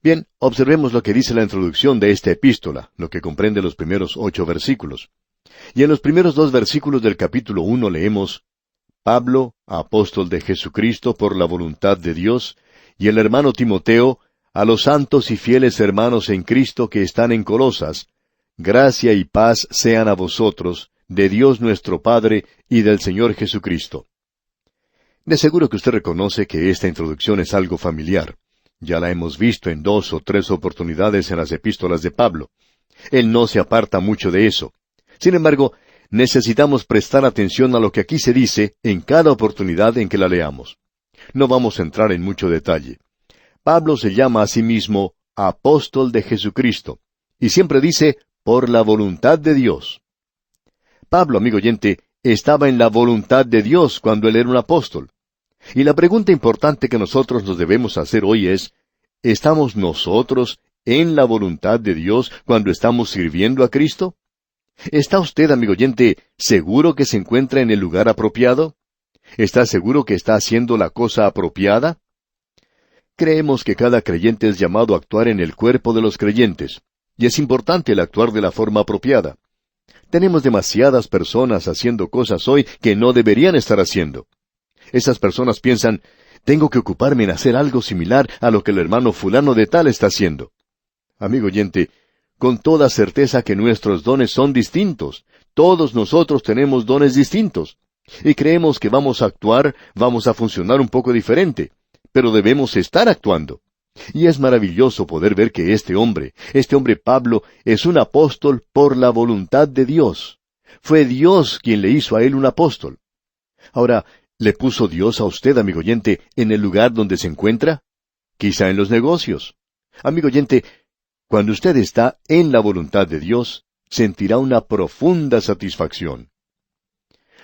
Bien, observemos lo que dice la introducción de esta epístola, lo que comprende los primeros 8 versículos. Y en los primeros 2 versículos del capítulo 1 leemos: Pablo, apóstol de Jesucristo por la voluntad de Dios, y el hermano Timoteo, a los santos y fieles hermanos en Cristo que están en Colosas, gracia y paz sean a vosotros, de Dios nuestro Padre y del Señor Jesucristo. De seguro que usted reconoce que esta introducción es algo familiar. Ya la hemos visto en 2 o 3 oportunidades en las epístolas de Pablo. Él no se aparta mucho de eso. Sin embargo, necesitamos prestar atención a lo que aquí se dice en cada oportunidad en que la leamos. No vamos a entrar en mucho detalle. Pablo se llama a sí mismo apóstol de Jesucristo, y siempre dice, por la voluntad de Dios. Pablo, amigo oyente, estaba en la voluntad de Dios cuando él era un apóstol. Y la pregunta importante que nosotros nos debemos hacer hoy es, ¿estamos nosotros en la voluntad de Dios cuando estamos sirviendo a Cristo? ¿Está usted, amigo oyente, seguro que se encuentra en el lugar apropiado? ¿Está seguro que está haciendo la cosa apropiada? Creemos que cada creyente es llamado a actuar en el cuerpo de los creyentes, y es importante el actuar de la forma apropiada. Tenemos demasiadas personas haciendo cosas hoy que no deberían estar haciendo. Esas personas piensan, tengo que ocuparme en hacer algo similar a lo que el hermano fulano de tal está haciendo. Amigo oyente, con toda certeza que nuestros dones son distintos. Todos nosotros tenemos dones distintos. Y creemos que vamos a actuar, vamos a funcionar un poco diferente. Pero debemos estar actuando. Y es maravilloso poder ver que este hombre Pablo, es un apóstol por la voluntad de Dios. Fue Dios quien le hizo a él un apóstol. Ahora, ¿le puso Dios a usted, amigo oyente, en el lugar donde se encuentra? Quizá en los negocios. Amigo oyente, cuando usted está en la voluntad de Dios, sentirá una profunda satisfacción.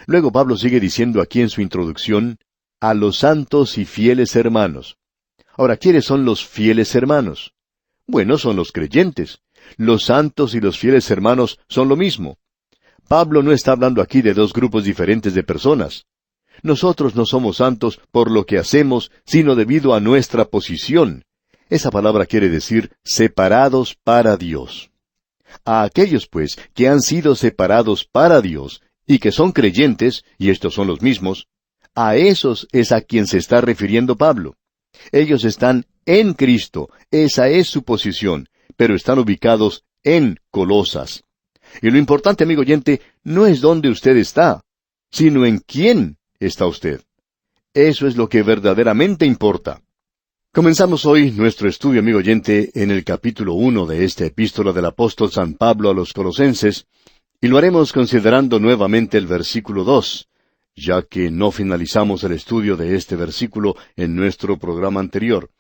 Luego Pablo sigue diciendo aquí en su introducción, a los santos y fieles hermanos. Ahora, ¿quiénes son los fieles hermanos? Bueno, son los creyentes. Los santos y los fieles hermanos son lo mismo. Pablo no está hablando aquí de 2 grupos diferentes de personas. Nosotros no somos santos por lo que hacemos, sino debido a nuestra posición. Esa palabra quiere decir separados para Dios. A aquellos, pues, que han sido separados para Dios, y que son creyentes, y estos son los mismos, a esos es a quien se está refiriendo Pablo. Ellos están en Cristo, esa es su posición, pero están ubicados en Colosas. Y lo importante, amigo oyente, no es dónde usted está, sino en quién está usted. Eso es lo que verdaderamente importa. Comenzamos hoy nuestro estudio, amigo oyente, en el capítulo 1 de esta epístola del apóstol San Pablo a los Colosenses, y lo haremos considerando nuevamente el versículo 2, ya que no finalizamos el estudio de este versículo en nuestro programa anterior.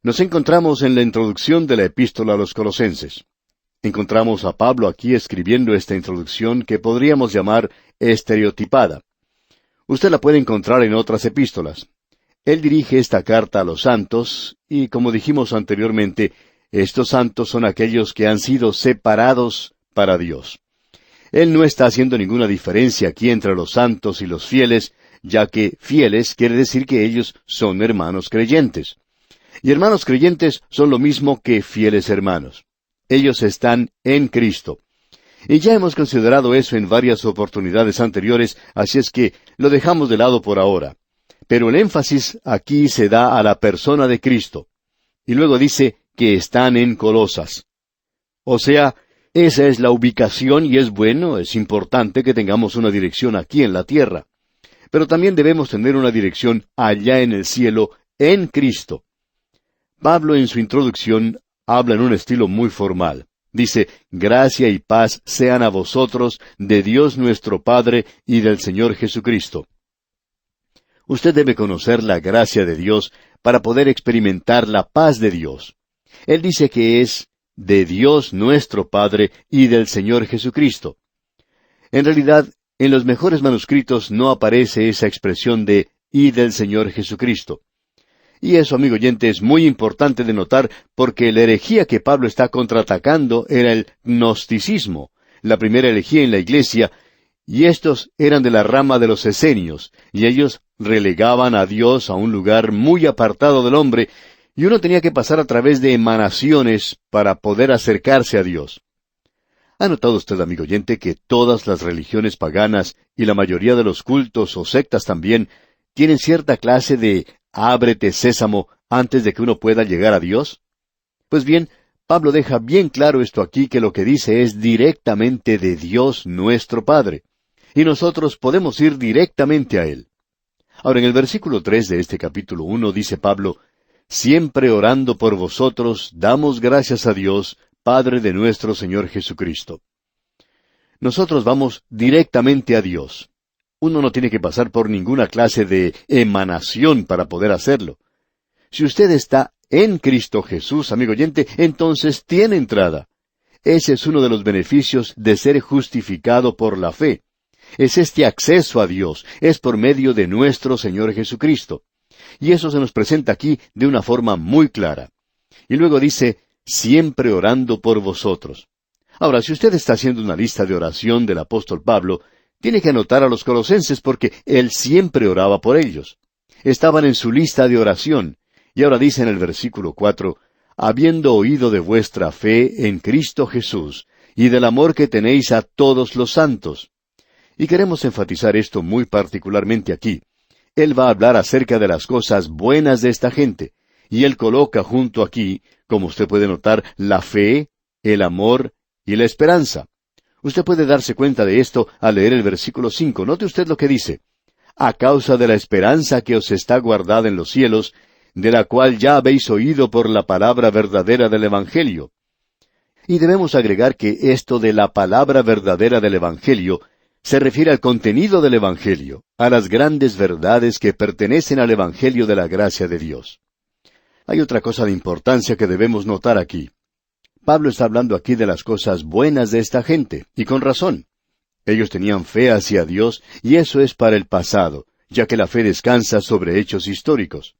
Nos encontramos en la introducción de la epístola a los Colosenses. Encontramos a Pablo aquí escribiendo esta introducción que podríamos llamar estereotipada. Usted la puede encontrar en otras epístolas. Él dirige esta carta a los santos, y como dijimos anteriormente, estos santos son aquellos que han sido separados para Dios. Él no está haciendo ninguna diferencia aquí entre los santos y los fieles, ya que fieles quiere decir que ellos son hermanos creyentes. Y hermanos creyentes son lo mismo que fieles hermanos. Ellos están en Cristo. Y ya hemos considerado eso en varias oportunidades anteriores, así es que lo dejamos de lado por ahora. Pero el énfasis aquí se da a la persona de Cristo. Y luego dice que están en Colosas. O sea, esa es la ubicación y es bueno, es importante que tengamos una dirección aquí en la tierra. Pero también debemos tener una dirección allá en el cielo, en Cristo. Pablo en su introducción habla en un estilo muy formal. Dice, gracia y paz sean a vosotros, de Dios nuestro Padre y del Señor Jesucristo. Usted debe conocer la gracia de Dios para poder experimentar la paz de Dios. Él dice que es de Dios nuestro Padre y del Señor Jesucristo. En realidad, en los mejores manuscritos no aparece esa expresión de y del Señor Jesucristo. Y eso, amigo oyente, es muy importante de notar porque la herejía que Pablo está contraatacando era el gnosticismo, la primera herejía en la iglesia, y estos eran de la rama de los esenios, y ellos relegaban a Dios a un lugar muy apartado del hombre, y uno tenía que pasar a través de emanaciones para poder acercarse a Dios. ¿Ha notado usted, amigo oyente, que todas las religiones paganas y la mayoría de los cultos o sectas también tienen cierta clase de ábrete sésamo antes de que uno pueda llegar a Dios? Pues bien, Pablo deja bien claro esto aquí, que lo que dice es directamente de Dios nuestro Padre, y nosotros podemos ir directamente a Él. Ahora, en el versículo 3 de este capítulo 1 dice Pablo, siempre orando por vosotros, damos gracias a Dios, Padre de nuestro Señor Jesucristo. Nosotros vamos directamente a Dios. Uno no tiene que pasar por ninguna clase de emanación para poder hacerlo. Si usted está en Cristo Jesús, amigo oyente, entonces tiene entrada. Ese es uno de los beneficios de ser justificado por la fe. Es este acceso a Dios, es por medio de nuestro Señor Jesucristo. Y eso se nos presenta aquí de una forma muy clara. Y luego dice, siempre orando por vosotros. Ahora, si usted está haciendo una lista de oración del apóstol Pablo, tiene que anotar a los colosenses porque él siempre oraba por ellos. Estaban en su lista de oración. Y ahora dice en el versículo 4, habiendo oído de vuestra fe en Cristo Jesús, y del amor que tenéis a todos los santos. Y queremos enfatizar esto muy particularmente aquí. Él va a hablar acerca de las cosas buenas de esta gente, y él coloca junto aquí, como usted puede notar, la fe, el amor y la esperanza. Usted puede darse cuenta de esto al leer el versículo 5. Note usted lo que dice. A causa de la esperanza que os está guardada en los cielos, de la cual ya habéis oído por la palabra verdadera del Evangelio. Y debemos agregar que esto de la palabra verdadera del Evangelio se refiere al contenido del Evangelio, a las grandes verdades que pertenecen al Evangelio de la gracia de Dios. Hay otra cosa de importancia que debemos notar aquí. Pablo está hablando aquí de las cosas buenas de esta gente, y con razón. Ellos tenían fe hacia Dios, y eso es para el pasado, ya que la fe descansa sobre hechos históricos.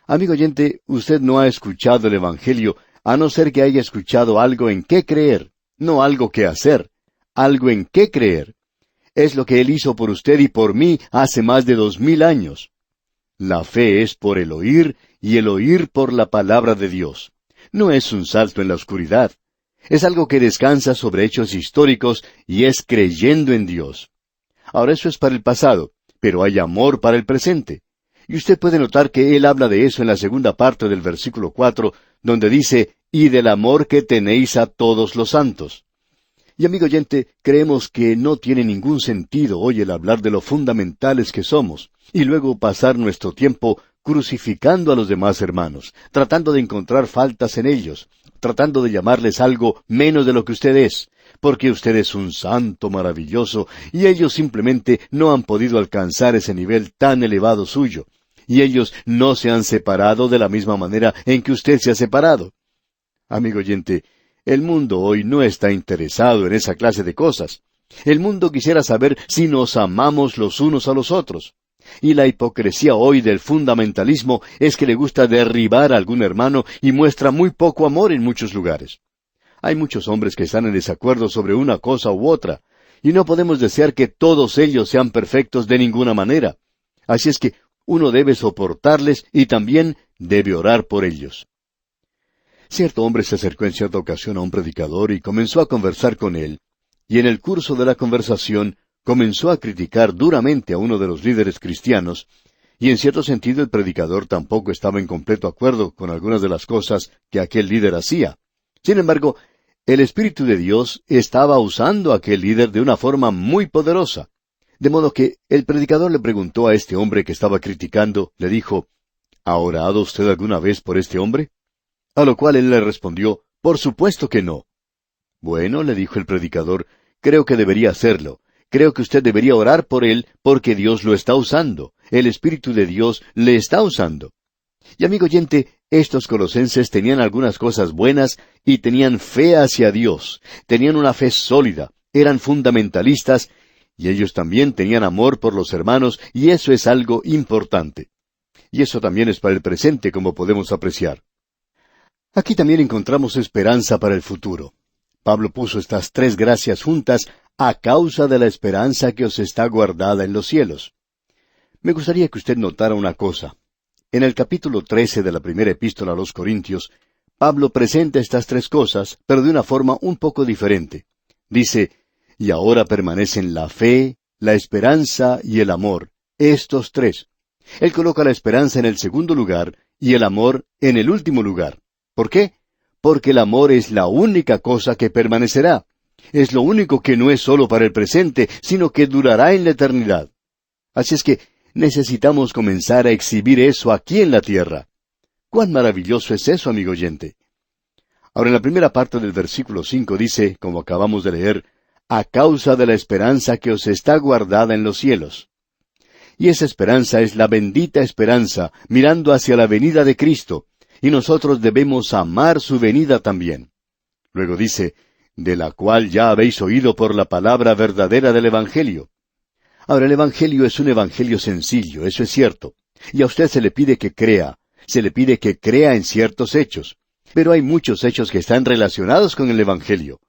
Amigo oyente, usted no ha escuchado el Evangelio, a no ser que haya escuchado algo en qué creer, no algo que hacer, algo en qué creer. Es lo que Él hizo por usted y por mí hace más de 2000 años. La fe es por el oír, y el oír por la palabra de Dios. No es un salto en la oscuridad. Es algo que descansa sobre hechos históricos y es creyendo en Dios. Ahora eso es para el pasado, pero hay amor para el presente. Y usted puede notar que él habla de eso en la segunda parte del versículo 4, donde dice, y del amor que tenéis a todos los santos. Y amigo oyente, creemos que no tiene ningún sentido hoy el hablar de lo fundamentales que somos, y luego pasar nuestro tiempo crucificando a los demás hermanos, tratando de encontrar faltas en ellos, tratando de llamarles algo menos de lo que usted es, porque usted es un santo maravilloso, y ellos simplemente no han podido alcanzar ese nivel tan elevado suyo, y ellos no se han separado de la misma manera en que usted se ha separado. Amigo oyente, el mundo hoy no está interesado en esa clase de cosas. El mundo quisiera saber si nos amamos los unos a los otros. Y la hipocresía hoy del fundamentalismo es que le gusta derribar a algún hermano y muestra muy poco amor en muchos lugares. Hay muchos hombres que están en desacuerdo sobre una cosa u otra, y no podemos desear que todos ellos sean perfectos de ninguna manera. Así es que uno debe soportarles y también debe orar por ellos. Cierto hombre se acercó en cierta ocasión a un predicador y comenzó a conversar con él, y en el curso de la conversación comenzó a criticar duramente a uno de los líderes cristianos, y en cierto sentido el predicador tampoco estaba en completo acuerdo con algunas de las cosas que aquel líder hacía. Sin embargo, el Espíritu de Dios estaba usando a aquel líder de una forma muy poderosa. De modo que el predicador le preguntó a este hombre que estaba criticando, le dijo, ¿ha orado usted alguna vez por este hombre? A lo cual él le respondió, por supuesto que no. Bueno, le dijo el predicador, creo que debería hacerlo. Creo que usted debería orar por él porque Dios lo está usando. El Espíritu de Dios le está usando. Y amigo oyente, estos colosenses tenían algunas cosas buenas y tenían fe hacia Dios. Tenían una fe sólida, eran fundamentalistas y ellos también tenían amor por los hermanos y eso es algo importante. Y eso también es para el presente, como podemos apreciar. Aquí también encontramos esperanza para el futuro. Pablo puso estas tres gracias juntas a causa de la esperanza que os está guardada en los cielos. Me gustaría que usted notara una cosa. En el capítulo 13 de la primera epístola a los Corintios, Pablo presenta estas tres cosas, pero de una forma un poco diferente. Dice, y ahora permanecen la fe, la esperanza y el amor, estos tres. Él coloca la esperanza en el segundo lugar y el amor en el último lugar. ¿Por qué? Porque el amor es la única cosa que permanecerá. Es lo único que no es solo para el presente, sino que durará en la eternidad. Así es que necesitamos comenzar a exhibir eso aquí en la tierra. ¡Cuán maravilloso es eso, amigo oyente! Ahora, en la primera parte del versículo 5 dice, como acabamos de leer, a causa de la esperanza que os está guardada en los cielos. Y esa esperanza es la bendita esperanza, mirando hacia la venida de Cristo, y nosotros debemos amar su venida también. Luego dice, de la cual ya habéis oído por la palabra verdadera del Evangelio. Ahora, el Evangelio es un Evangelio sencillo, eso es cierto, y a usted se le pide que crea en ciertos hechos, pero hay muchos hechos que están relacionados con el Evangelio.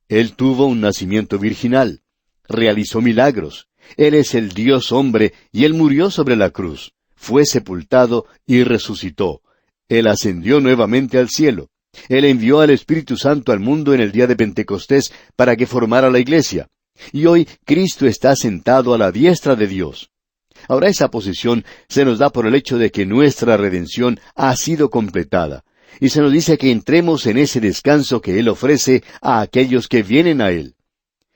Él tuvo un nacimiento virginal, realizó milagros, Él es el Dios hombre, y Él murió sobre la cruz, fue sepultado y resucitó. Él ascendió nuevamente al cielo. Él envió al Espíritu Santo al mundo en el día de Pentecostés para que formara la iglesia. Y hoy Cristo está sentado a la diestra de Dios. Ahora esa posición se nos da por el hecho de que nuestra redención ha sido completada. Y se nos dice que entremos en ese descanso que Él ofrece a aquellos que vienen a Él.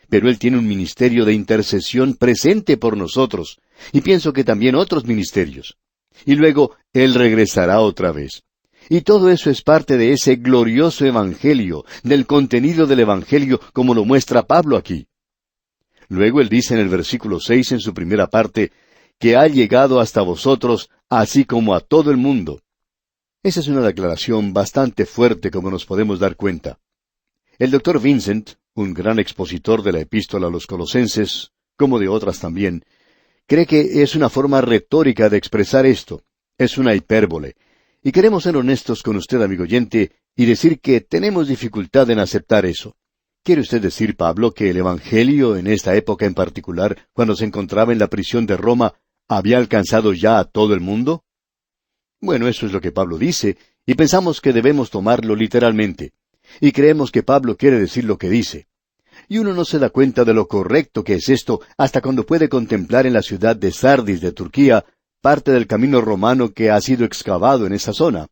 Pero Él tiene un ministerio de intercesión presente por nosotros, y pienso que también otros ministerios. Y luego Él regresará otra vez. Y todo eso es parte de ese glorioso Evangelio, del contenido del Evangelio, como lo muestra Pablo aquí. Luego Él dice en el versículo 6, en su primera parte, que ha llegado hasta vosotros, así como a todo el mundo. Esa es una declaración bastante fuerte, como nos podemos dar cuenta. El Dr. Vincent, un gran expositor de la epístola a los Colosenses, como de otras también, cree que es una forma retórica de expresar esto. Es una hipérbole. Y queremos ser honestos con usted, amigo oyente, y decir que tenemos dificultad en aceptar eso. ¿Quiere usted decir, Pablo, que el Evangelio, en esta época en particular, cuando se encontraba en la prisión de Roma, había alcanzado ya a todo el mundo? Bueno, eso es lo que Pablo dice, y pensamos que debemos tomarlo literalmente. Y creemos que Pablo quiere decir lo que dice. Y uno no se da cuenta de lo correcto que es esto hasta cuando puede contemplar en la ciudad de Sardis de Turquía parte del camino romano que ha sido excavado en esa zona.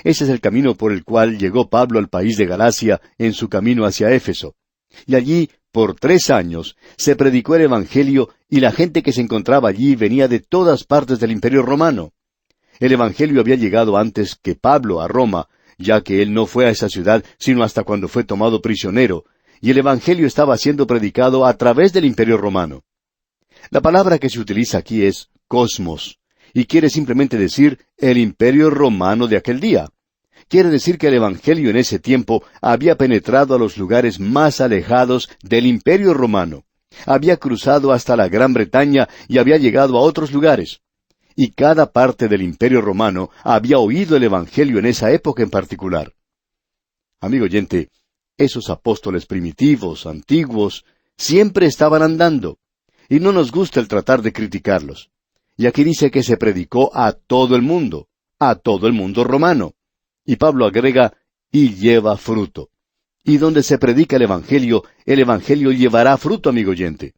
Ese es el camino por el cual llegó Pablo al país de Galacia en su camino hacia Éfeso. Y allí, por 3 años, se predicó el Evangelio y la gente que se encontraba allí venía de todas partes del Imperio Romano. El Evangelio había llegado antes que Pablo a Roma, ya que él no fue a esa ciudad sino hasta cuando fue tomado prisionero, y el Evangelio estaba siendo predicado a través del Imperio Romano. La palabra que se utiliza aquí es cosmos, y quiere simplemente decir el Imperio Romano de aquel día. Quiere decir que el Evangelio en ese tiempo había penetrado a los lugares más alejados del Imperio Romano. Había cruzado hasta la Gran Bretaña y había llegado a otros lugares. Y cada parte del Imperio Romano había oído el Evangelio en esa época en particular. Amigo oyente, esos apóstoles primitivos, antiguos, siempre estaban andando. Y no nos gusta el tratar de criticarlos. Y aquí dice que se predicó a todo el mundo romano. Y Pablo agrega, y lleva fruto. Y donde se predica el Evangelio llevará fruto, amigo oyente.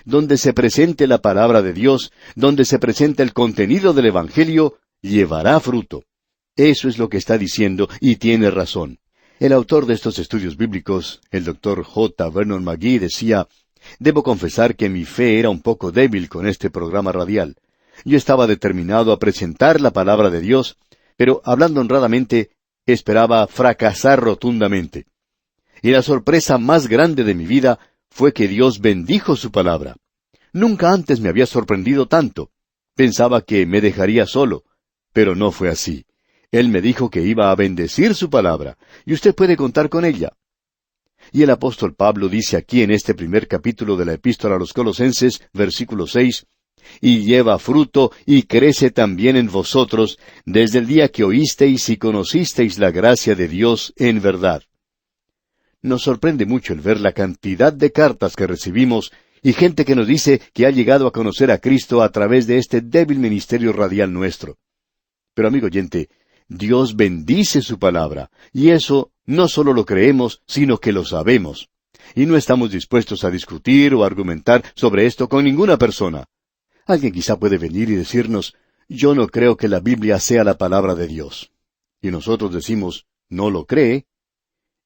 Donde se presente la palabra de Dios, donde se presente el contenido del Evangelio, llevará fruto. Eso es lo que está diciendo, y tiene razón. El autor de estos estudios bíblicos, el Dr. J. Vernon McGee, decía, debo confesar que mi fe era un poco débil con este programa radial. Yo estaba determinado a presentar la palabra de Dios, pero, hablando honradamente, esperaba fracasar rotundamente. Y la sorpresa más grande de mi vida fue que Dios bendijo su palabra. Nunca antes me había sorprendido tanto. Pensaba que me dejaría solo, pero no fue así. Él me dijo que iba a bendecir su palabra, y usted puede contar con ella. Y el apóstol Pablo dice aquí en este primer capítulo de la epístola a los Colosenses, versículo 6, y lleva fruto y crece también en vosotros desde el día que oísteis y conocisteis la gracia de Dios en verdad. Nos sorprende mucho el ver la cantidad de cartas que recibimos y gente que nos dice que ha llegado a conocer a Cristo a través de este débil ministerio radial nuestro. Pero amigo oyente, Dios bendice su palabra, y eso no solo lo creemos, sino que lo sabemos. Y no estamos dispuestos a discutir o argumentar sobre esto con ninguna persona. Alguien quizá puede venir y decirnos, yo no creo que la Biblia sea la palabra de Dios. Y nosotros decimos, ¿no lo cree?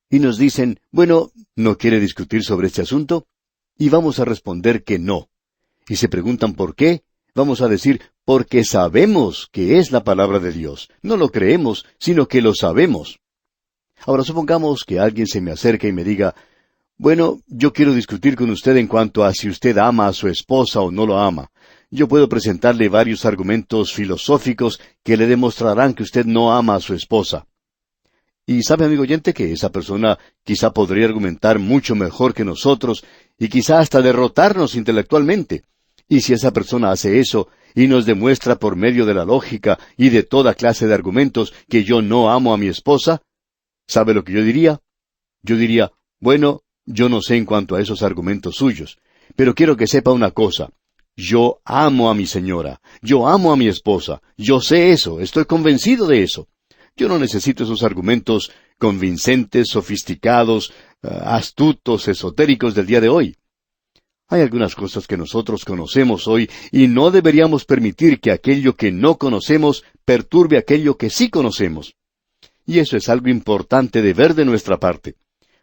Y nos dicen, bueno, ¿no quiere discutir sobre este asunto? Y vamos a responder que no. Y se preguntan por qué, vamos a decir, porque sabemos que es la palabra de Dios. No lo creemos, sino que lo sabemos. Ahora supongamos que alguien se me acerca y me diga, bueno, yo quiero discutir con usted en cuanto a si usted ama a su esposa o no lo ama. Yo puedo presentarle varios argumentos filosóficos que le demostrarán que usted no ama a su esposa. Y sabe, amigo oyente, que esa persona quizá podría argumentar mucho mejor que nosotros y quizá hasta derrotarnos intelectualmente. Y si esa persona hace eso y nos demuestra por medio de la lógica y de toda clase de argumentos que yo no amo a mi esposa, ¿sabe lo que yo diría? Yo diría, bueno, yo no sé en cuanto a esos argumentos suyos, pero quiero que sepa una cosa. Yo amo a mi señora, yo amo a mi esposa, yo sé eso, estoy convencido de eso. Yo no necesito esos argumentos convincentes, sofisticados, astutos, esotéricos del día de hoy. Hay algunas cosas que nosotros conocemos hoy y no deberíamos permitir que aquello que no conocemos perturbe aquello que sí conocemos. Y eso es algo importante de ver de nuestra parte.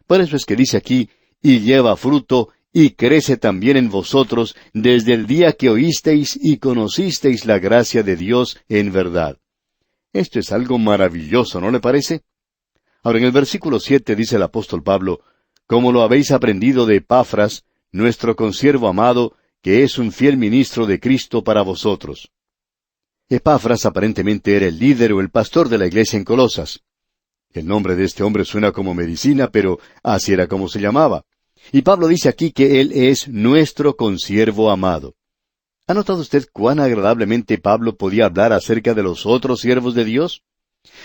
Por eso es que dice aquí, y lleva fruto, y crece también en vosotros desde el día que oísteis y conocisteis la gracia de Dios en verdad. Esto es algo maravilloso, ¿no le parece? Ahora en el versículo 7 dice el apóstol Pablo, como lo habéis aprendido de Epafras, nuestro consiervo amado, que es un fiel ministro de Cristo para vosotros. Epafras aparentemente era el líder o el pastor de la iglesia en Colosas. El nombre de este hombre suena como medicina, pero así era como se llamaba. Y Pablo dice aquí que él es nuestro consiervo amado. ¿Ha notado usted cuán agradablemente Pablo podía hablar acerca de los otros siervos de Dios?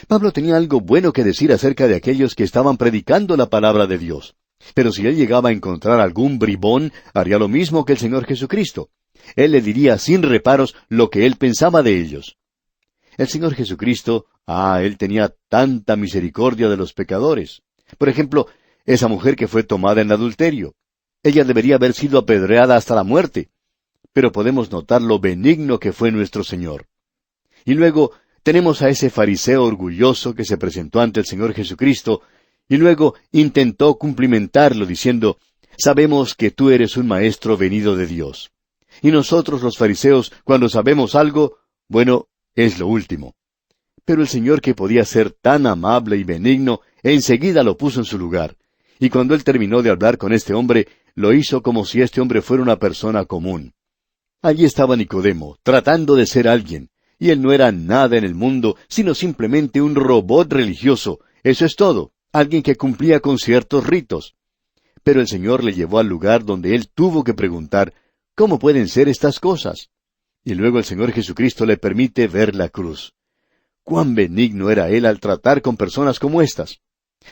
Pablo tenía algo bueno que decir acerca de aquellos que estaban predicando la palabra de Dios. Pero si él llegaba a encontrar algún bribón, haría lo mismo que el Señor Jesucristo. Él le diría sin reparos lo que él pensaba de ellos. El Señor Jesucristo, él tenía tanta misericordia de los pecadores. Por ejemplo, esa mujer que fue tomada en adulterio. Ella debería haber sido apedreada hasta la muerte. Pero podemos notar lo benigno que fue nuestro Señor. Y luego tenemos a ese fariseo orgulloso que se presentó ante el Señor Jesucristo, y luego intentó cumplimentarlo diciendo, sabemos que tú eres un maestro venido de Dios. Y nosotros los fariseos, cuando sabemos algo, bueno, es lo último. Pero el Señor, que podía ser tan amable y benigno, enseguida lo puso en su lugar. Y cuando él terminó de hablar con este hombre, lo hizo como si este hombre fuera una persona común. Allí estaba Nicodemo, tratando de ser alguien, y él no era nada en el mundo, sino simplemente un robot religioso. Eso es todo, alguien que cumplía con ciertos ritos. Pero el Señor le llevó al lugar donde él tuvo que preguntar, ¿cómo pueden ser estas cosas? Y luego el Señor Jesucristo le permite ver la cruz. Cuán benigno era él al tratar con personas como estas.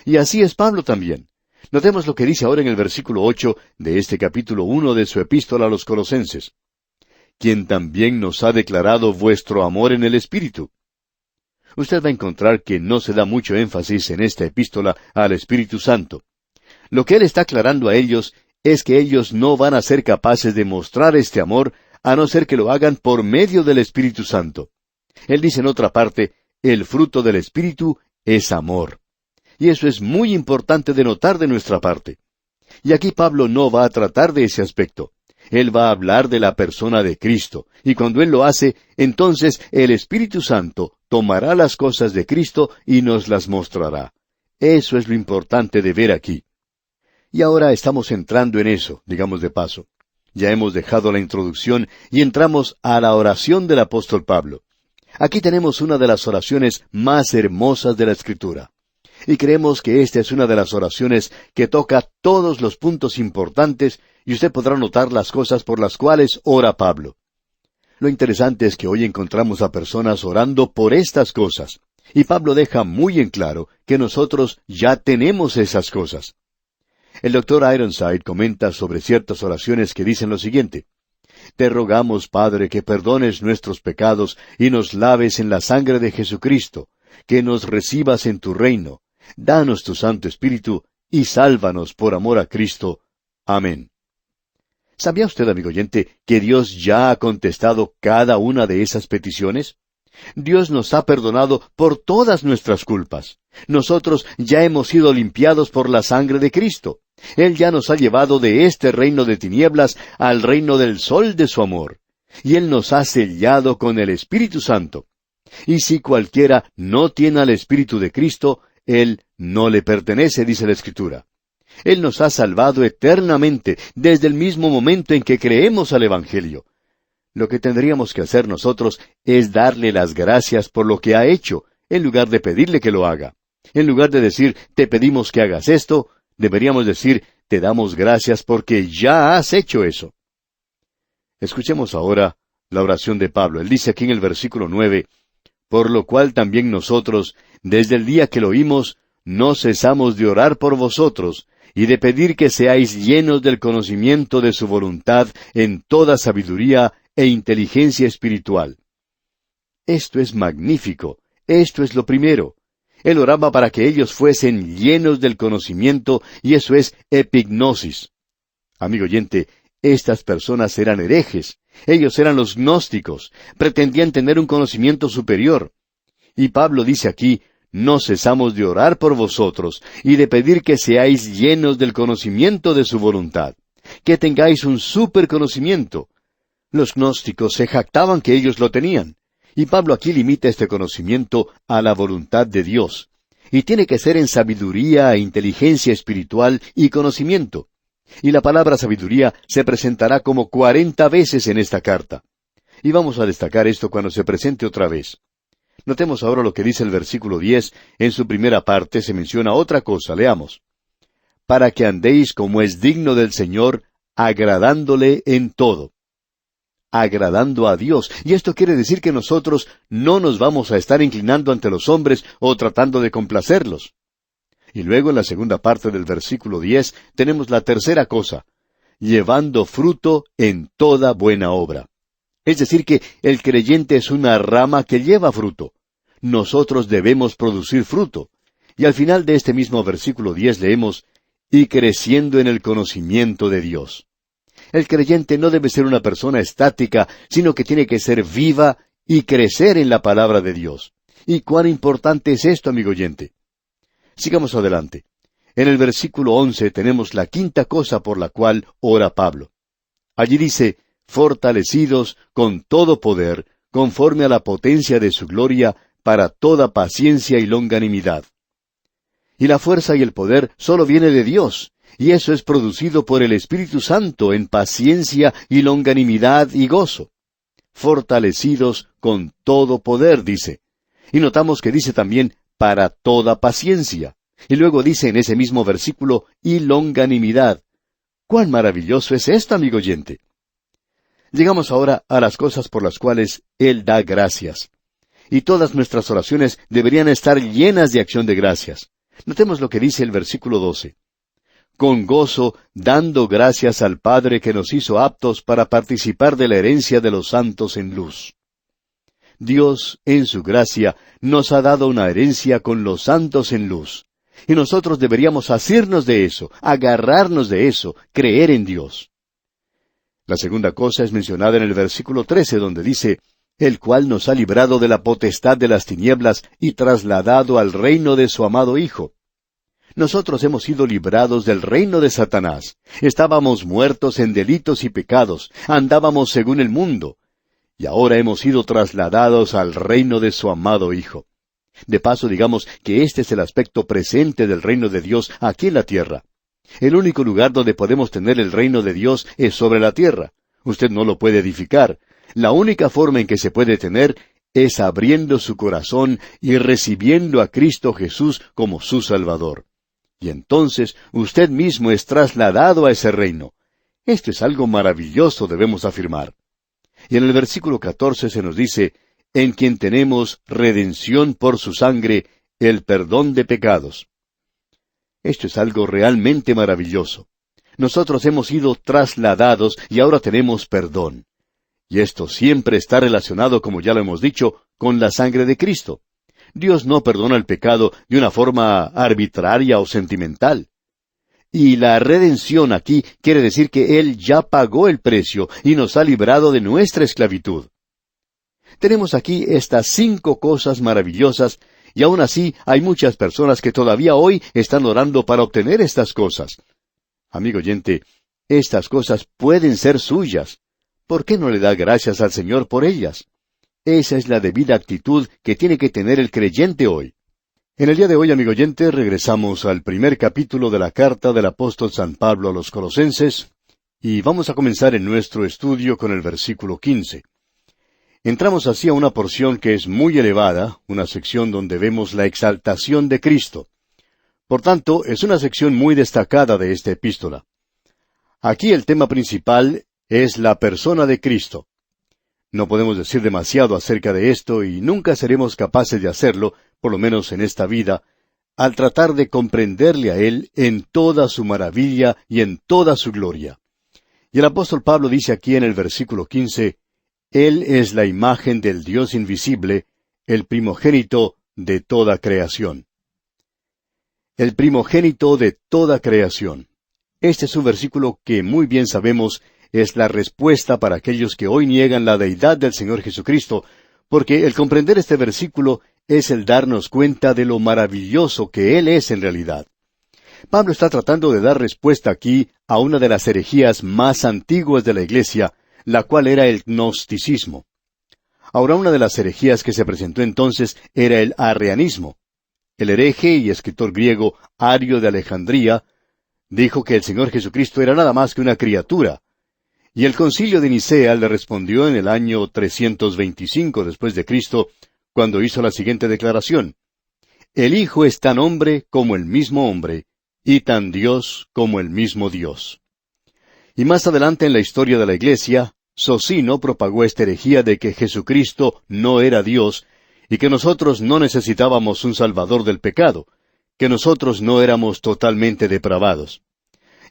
Y así es Pablo también. Notemos lo que dice ahora en el versículo 8 de este capítulo 1 de su epístola a los Colosenses. Quien también nos ha declarado vuestro amor en el Espíritu. Usted va a encontrar que no se da mucho énfasis en esta epístola al Espíritu Santo. Lo que él está aclarando a ellos es que ellos no van a ser capaces de mostrar este amor a no ser que lo hagan por medio del Espíritu Santo. Él dice en otra parte, el fruto del Espíritu es amor. Y eso es muy importante de notar de nuestra parte. Y aquí Pablo no va a tratar de ese aspecto. Él va a hablar de la persona de Cristo, y cuando él lo hace, entonces el Espíritu Santo tomará las cosas de Cristo y nos las mostrará. Eso es lo importante de ver aquí. Y ahora estamos entrando en eso, digamos de paso. Ya hemos dejado la introducción y entramos a la oración del apóstol Pablo. Aquí tenemos una de las oraciones más hermosas de la Escritura. Y creemos que esta es una de las oraciones que toca todos los puntos importantes, y usted podrá notar las cosas por las cuales ora Pablo. Lo interesante es que hoy encontramos a personas orando por estas cosas, y Pablo deja muy en claro que nosotros ya tenemos esas cosas. El doctor Ironside comenta sobre ciertas oraciones que dicen lo siguiente: te rogamos, Padre, que perdones nuestros pecados y nos laves en la sangre de Jesucristo, que nos recibas en tu reino. Danos tu Santo Espíritu y sálvanos por amor a Cristo. Amén. ¿Sabía usted, amigo oyente, que Dios ya ha contestado cada una de esas peticiones? Dios nos ha perdonado por todas nuestras culpas. Nosotros ya hemos sido limpiados por la sangre de Cristo. Él ya nos ha llevado de este reino de tinieblas al reino del sol de su amor. Y Él nos ha sellado con el Espíritu Santo. Y si cualquiera no tiene al Espíritu de Cristo, Él no le pertenece, dice la Escritura. Él nos ha salvado eternamente desde el mismo momento en que creemos al Evangelio. Lo que tendríamos que hacer nosotros es darle las gracias por lo que ha hecho, en lugar de pedirle que lo haga. En lugar de decir, te pedimos que hagas esto, deberíamos decir, te damos gracias porque ya has hecho eso. Escuchemos ahora la oración de Pablo. Él dice aquí en el versículo 9, por lo cual también nosotros, desde el día que lo oímos, no cesamos de orar por vosotros, y de pedir que seáis llenos del conocimiento de su voluntad en toda sabiduría e inteligencia espiritual. Esto es magnífico. Esto es lo primero. Él oraba para que ellos fuesen llenos del conocimiento, y eso es epignosis. Amigo oyente, estas personas eran herejes. Ellos eran los gnósticos. Pretendían tener un conocimiento superior. Y Pablo dice aquí, no cesamos de orar por vosotros y de pedir que seáis llenos del conocimiento de su voluntad, que tengáis un superconocimiento. Los gnósticos se jactaban que ellos lo tenían, y Pablo aquí limita este conocimiento a la voluntad de Dios, y tiene que ser en sabiduría e inteligencia espiritual y conocimiento. Y la palabra sabiduría se presentará como 40 veces en esta carta. Y vamos a destacar esto cuando se presente otra vez. Notemos ahora lo que dice el versículo 10. En su primera parte se menciona otra cosa. Leamos. Para que andéis como es digno del Señor, agradándole en todo. Agradando a Dios. Y esto quiere decir que nosotros no nos vamos a estar inclinando ante los hombres o tratando de complacerlos. Y luego en la segunda parte del versículo 10 tenemos la tercera cosa. Llevando fruto en toda buena obra. Es decir, que el creyente es una rama que lleva fruto. Nosotros debemos producir fruto. Y al final de este mismo versículo 10 leemos, y creciendo en el conocimiento de Dios. El creyente no debe ser una persona estática, sino que tiene que ser viva y crecer en la palabra de Dios. ¿Y cuán importante es esto, amigo oyente? Sigamos adelante. En el versículo 11 tenemos la quinta cosa por la cual ora Pablo. Allí dice, fortalecidos con todo poder, conforme a la potencia de su gloria, para toda paciencia y longanimidad. Y la fuerza y el poder solo viene de Dios, y eso es producido por el Espíritu Santo en paciencia y longanimidad y gozo. Fortalecidos con todo poder, dice. Y notamos que dice también, para toda paciencia. Y luego dice en ese mismo versículo, y longanimidad. ¡Cuán maravilloso es esto, amigo oyente! Llegamos ahora a las cosas por las cuales Él da gracias. Y todas nuestras oraciones deberían estar llenas de acción de gracias. Notemos lo que dice el versículo 12. Con gozo, dando gracias al Padre que nos hizo aptos para participar de la herencia de los santos en luz. Dios, en su gracia, nos ha dado una herencia con los santos en luz. Y nosotros deberíamos asirnos de eso, agarrarnos de eso, creer en Dios. La segunda cosa es mencionada en el versículo 13, donde dice, el cual nos ha librado de la potestad de las tinieblas y trasladado al reino de su amado Hijo. Nosotros hemos sido librados del reino de Satanás. Estábamos muertos en delitos y pecados, andábamos según el mundo, y ahora hemos sido trasladados al reino de su amado Hijo. De paso, digamos que este es el aspecto presente del reino de Dios aquí en la tierra. El único lugar donde podemos tener el reino de Dios es sobre la tierra. Usted no lo puede edificar. La única forma en que se puede tener es abriendo su corazón y recibiendo a Cristo Jesús como su Salvador. Y entonces usted mismo es trasladado a ese reino. Esto es algo maravilloso, debemos afirmar. Y en el versículo 14 se nos dice, en quien tenemos redención por su sangre, el perdón de pecados. Esto es algo realmente maravilloso. Nosotros hemos sido trasladados y ahora tenemos perdón. Y esto siempre está relacionado, como ya lo hemos dicho, con la sangre de Cristo. Dios no perdona el pecado de una forma arbitraria o sentimental. Y la redención aquí quiere decir que Él ya pagó el precio y nos ha librado de nuestra esclavitud. Tenemos aquí estas 5 cosas maravillosas, y aún así hay muchas personas que todavía hoy están orando para obtener estas cosas. Amigo oyente, estas cosas pueden ser suyas. ¿Por qué no le da gracias al Señor por ellas? Esa es la debida actitud que tiene que tener el creyente hoy. En el día de hoy, amigo oyente, regresamos al primer capítulo de la carta del apóstol San Pablo a los Colosenses, y vamos a comenzar en nuestro estudio con el versículo 15. Entramos así a una porción que es muy elevada, una sección donde vemos la exaltación de Cristo. Por tanto, es una sección muy destacada de esta epístola. Aquí el tema principal es la persona de Cristo. No podemos decir demasiado acerca de esto y nunca seremos capaces de hacerlo, por lo menos en esta vida, al tratar de comprenderle a Él en toda su maravilla y en toda su gloria. Y el apóstol Pablo dice aquí en el versículo 15, Él es la imagen del Dios invisible, el primogénito de toda creación. El primogénito de toda creación. Este es un versículo que muy bien sabemos es la respuesta para aquellos que hoy niegan la deidad del Señor Jesucristo, porque el comprender este versículo es el darnos cuenta de lo maravilloso que Él es en realidad. Pablo está tratando de dar respuesta aquí a una de las herejías más antiguas de la Iglesia, la cual era el gnosticismo. Ahora, una de las herejías que se presentó entonces era el arrianismo. El hereje y escritor griego Ario de Alejandría dijo que el Señor Jesucristo era nada más que una criatura, y el concilio de Nicea le respondió en el año 325 después de Cristo, cuando hizo la siguiente declaración: El Hijo es tan hombre como el mismo hombre, y tan Dios como el mismo Dios. Y más adelante en la historia de la Iglesia, Socino propagó esta herejía de que Jesucristo no era Dios, y que nosotros no necesitábamos un Salvador del pecado, que nosotros no éramos totalmente depravados.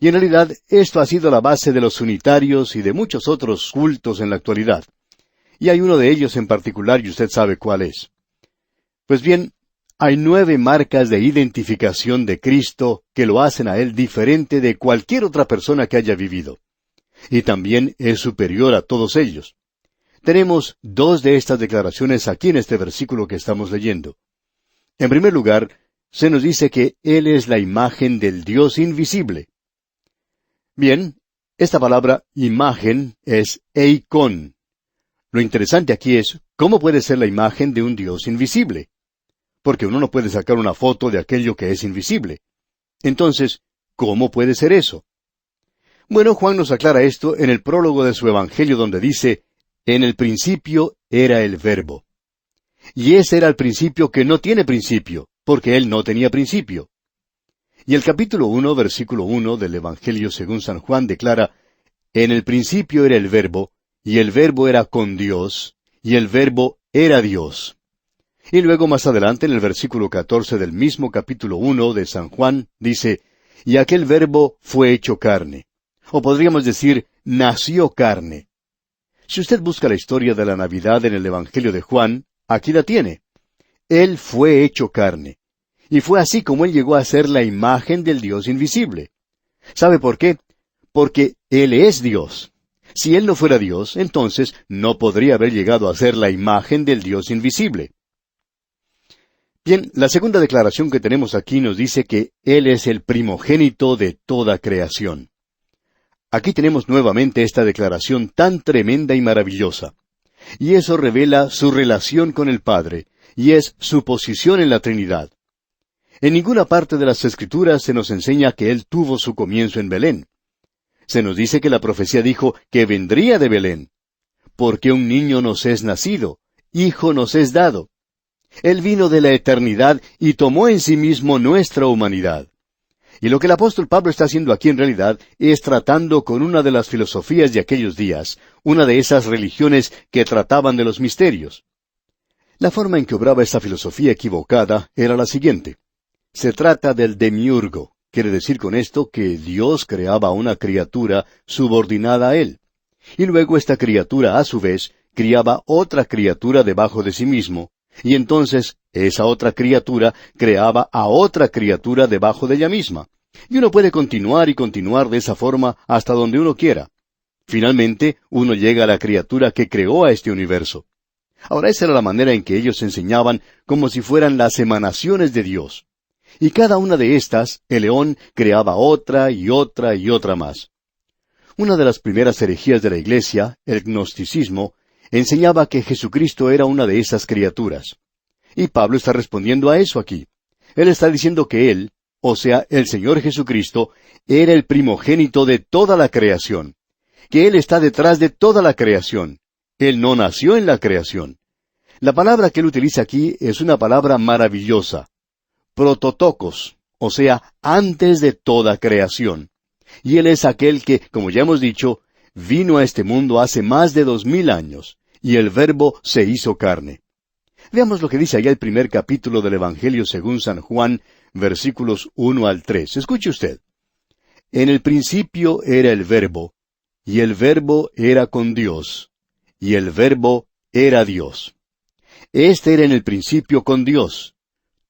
Y en realidad esto ha sido la base de los unitarios y de muchos otros cultos en la actualidad. Y hay uno de ellos en particular y usted sabe cuál es. Pues bien, hay 9 marcas de identificación de Cristo que lo hacen a Él diferente de cualquier otra persona que haya vivido. Y también es superior a todos ellos. Tenemos 2 de estas declaraciones aquí en este versículo que estamos leyendo. En primer lugar, se nos dice que Él es la imagen del Dios invisible. Bien, esta palabra imagen es eikon. Lo interesante aquí es, ¿cómo puede ser la imagen de un Dios invisible? Porque uno no puede sacar una foto de aquello que es invisible. Entonces, ¿cómo puede ser eso? Bueno, Juan nos aclara esto en el prólogo de su Evangelio donde dice, en el principio era el Verbo. Y ese era el principio que no tiene principio, porque Él no tenía principio. Y el capítulo 1, versículo 1 del Evangelio según San Juan declara, en el principio era el Verbo, y el Verbo era con Dios, y el Verbo era Dios. Y luego más adelante en el versículo 14 del mismo capítulo 1 de San Juan dice, y aquel Verbo fue hecho carne. O podríamos decir, nació carne. Si usted busca la historia de la Navidad en el Evangelio de Juan, aquí la tiene. Él fue hecho carne. Y fue así como Él llegó a ser la imagen del Dios invisible. ¿Sabe por qué? Porque Él es Dios. Si Él no fuera Dios, entonces no podría haber llegado a ser la imagen del Dios invisible. Bien, la segunda declaración que tenemos aquí nos dice que Él es el primogénito de toda creación. Aquí tenemos nuevamente esta declaración tan tremenda y maravillosa. Y eso revela su relación con el Padre, y es su posición en la Trinidad. En ninguna parte de las Escrituras se nos enseña que Él tuvo su comienzo en Belén. Se nos dice que la profecía dijo que vendría de Belén. Porque un niño nos es nacido, hijo nos es dado. Él vino de la eternidad y tomó en sí mismo nuestra humanidad. Y lo que el apóstol Pablo está haciendo aquí en realidad es tratando con una de las filosofías de aquellos días, una de esas religiones que trataban de los misterios. La forma en que obraba esta filosofía equivocada era la siguiente. Se trata del demiurgo. Quiere decir con esto que Dios creaba una criatura subordinada a Él. Y luego esta criatura, a su vez, criaba otra criatura debajo de sí mismo, y entonces esa otra criatura creaba a otra criatura debajo de ella misma. Y uno puede continuar y continuar de esa forma hasta donde uno quiera. Finalmente, uno llega a la criatura que creó a este universo. Ahora, esa era la manera en que ellos enseñaban como si fueran las emanaciones de Dios. Y cada una de estas, el león creaba otra y otra y otra más. Una de las primeras herejías de la Iglesia, el gnosticismo, enseñaba que Jesucristo era una de esas criaturas. Y Pablo está respondiendo a eso aquí. Él está diciendo que Él, o sea, el Señor Jesucristo, era el primogénito de toda la creación, que Él está detrás de toda la creación. Él no nació en la creación. La palabra que Él utiliza aquí es una palabra maravillosa, prototokos, o sea, antes de toda creación. Y Él es aquel que, como ya hemos dicho, vino a este mundo hace más de 2000 años, y el Verbo se hizo carne. Veamos lo que dice allá el primer capítulo del Evangelio según San Juan, versículos 1 al 3. Escuche usted. En el principio era el Verbo, y el Verbo era con Dios, y el Verbo era Dios. Este era en el principio con Dios.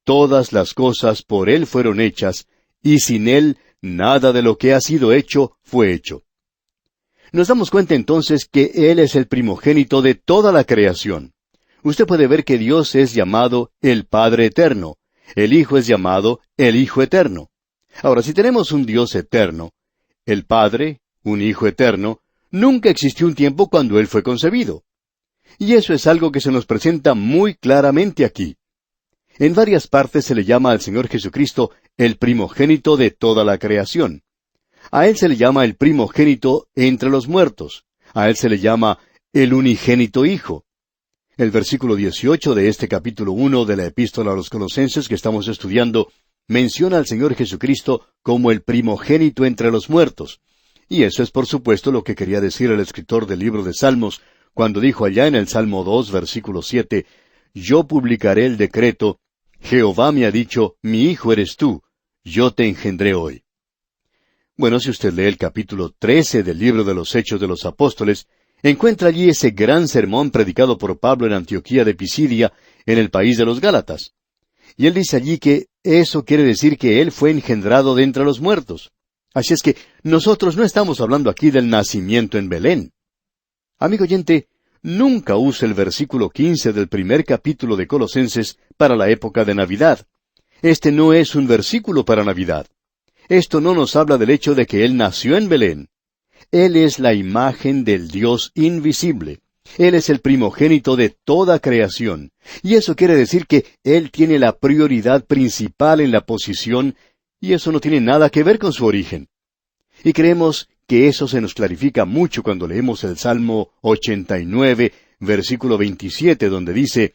Todas las cosas por Él fueron hechas, y sin Él nada de lo que ha sido hecho fue hecho. Nos damos cuenta entonces que Él es el primogénito de toda la creación. Usted puede ver que Dios es llamado el Padre Eterno. El Hijo es llamado el Hijo Eterno. Ahora, si tenemos un Dios eterno, el Padre, un Hijo eterno, nunca existió un tiempo cuando Él fue concebido. Y eso es algo que se nos presenta muy claramente aquí. En varias partes se le llama al Señor Jesucristo el primogénito de toda la creación. A Él se le llama el primogénito entre los muertos. A Él se le llama el unigénito Hijo. El versículo 18 de este capítulo 1 de la Epístola a los Colosenses que estamos estudiando menciona al Señor Jesucristo como el primogénito entre los muertos. Y eso es por supuesto lo que quería decir el escritor del libro de Salmos, cuando dijo allá en el Salmo 2, versículo 7, «Yo publicaré el decreto, Jehová me ha dicho, mi hijo eres tú, yo te engendré hoy». Bueno, si usted lee el capítulo 13 del libro de los Hechos de los Apóstoles, encuentra allí ese gran sermón predicado por Pablo en Antioquía de Pisidia, en el país de los Gálatas. Y él dice allí que eso quiere decir que él fue engendrado de entre los muertos. Así es que nosotros no estamos hablando aquí del nacimiento en Belén. Amigo oyente, nunca use el versículo 15 del primer capítulo de Colosenses para la época de Navidad. Este no es un versículo para Navidad. Esto no nos habla del hecho de que Él nació en Belén. Él es la imagen del Dios invisible. Él es el primogénito de toda creación. Y eso quiere decir que Él tiene la prioridad principal en la posición, y eso no tiene nada que ver con su origen. Y creemos que eso se nos clarifica mucho cuando leemos el Salmo 89, versículo 27, donde dice,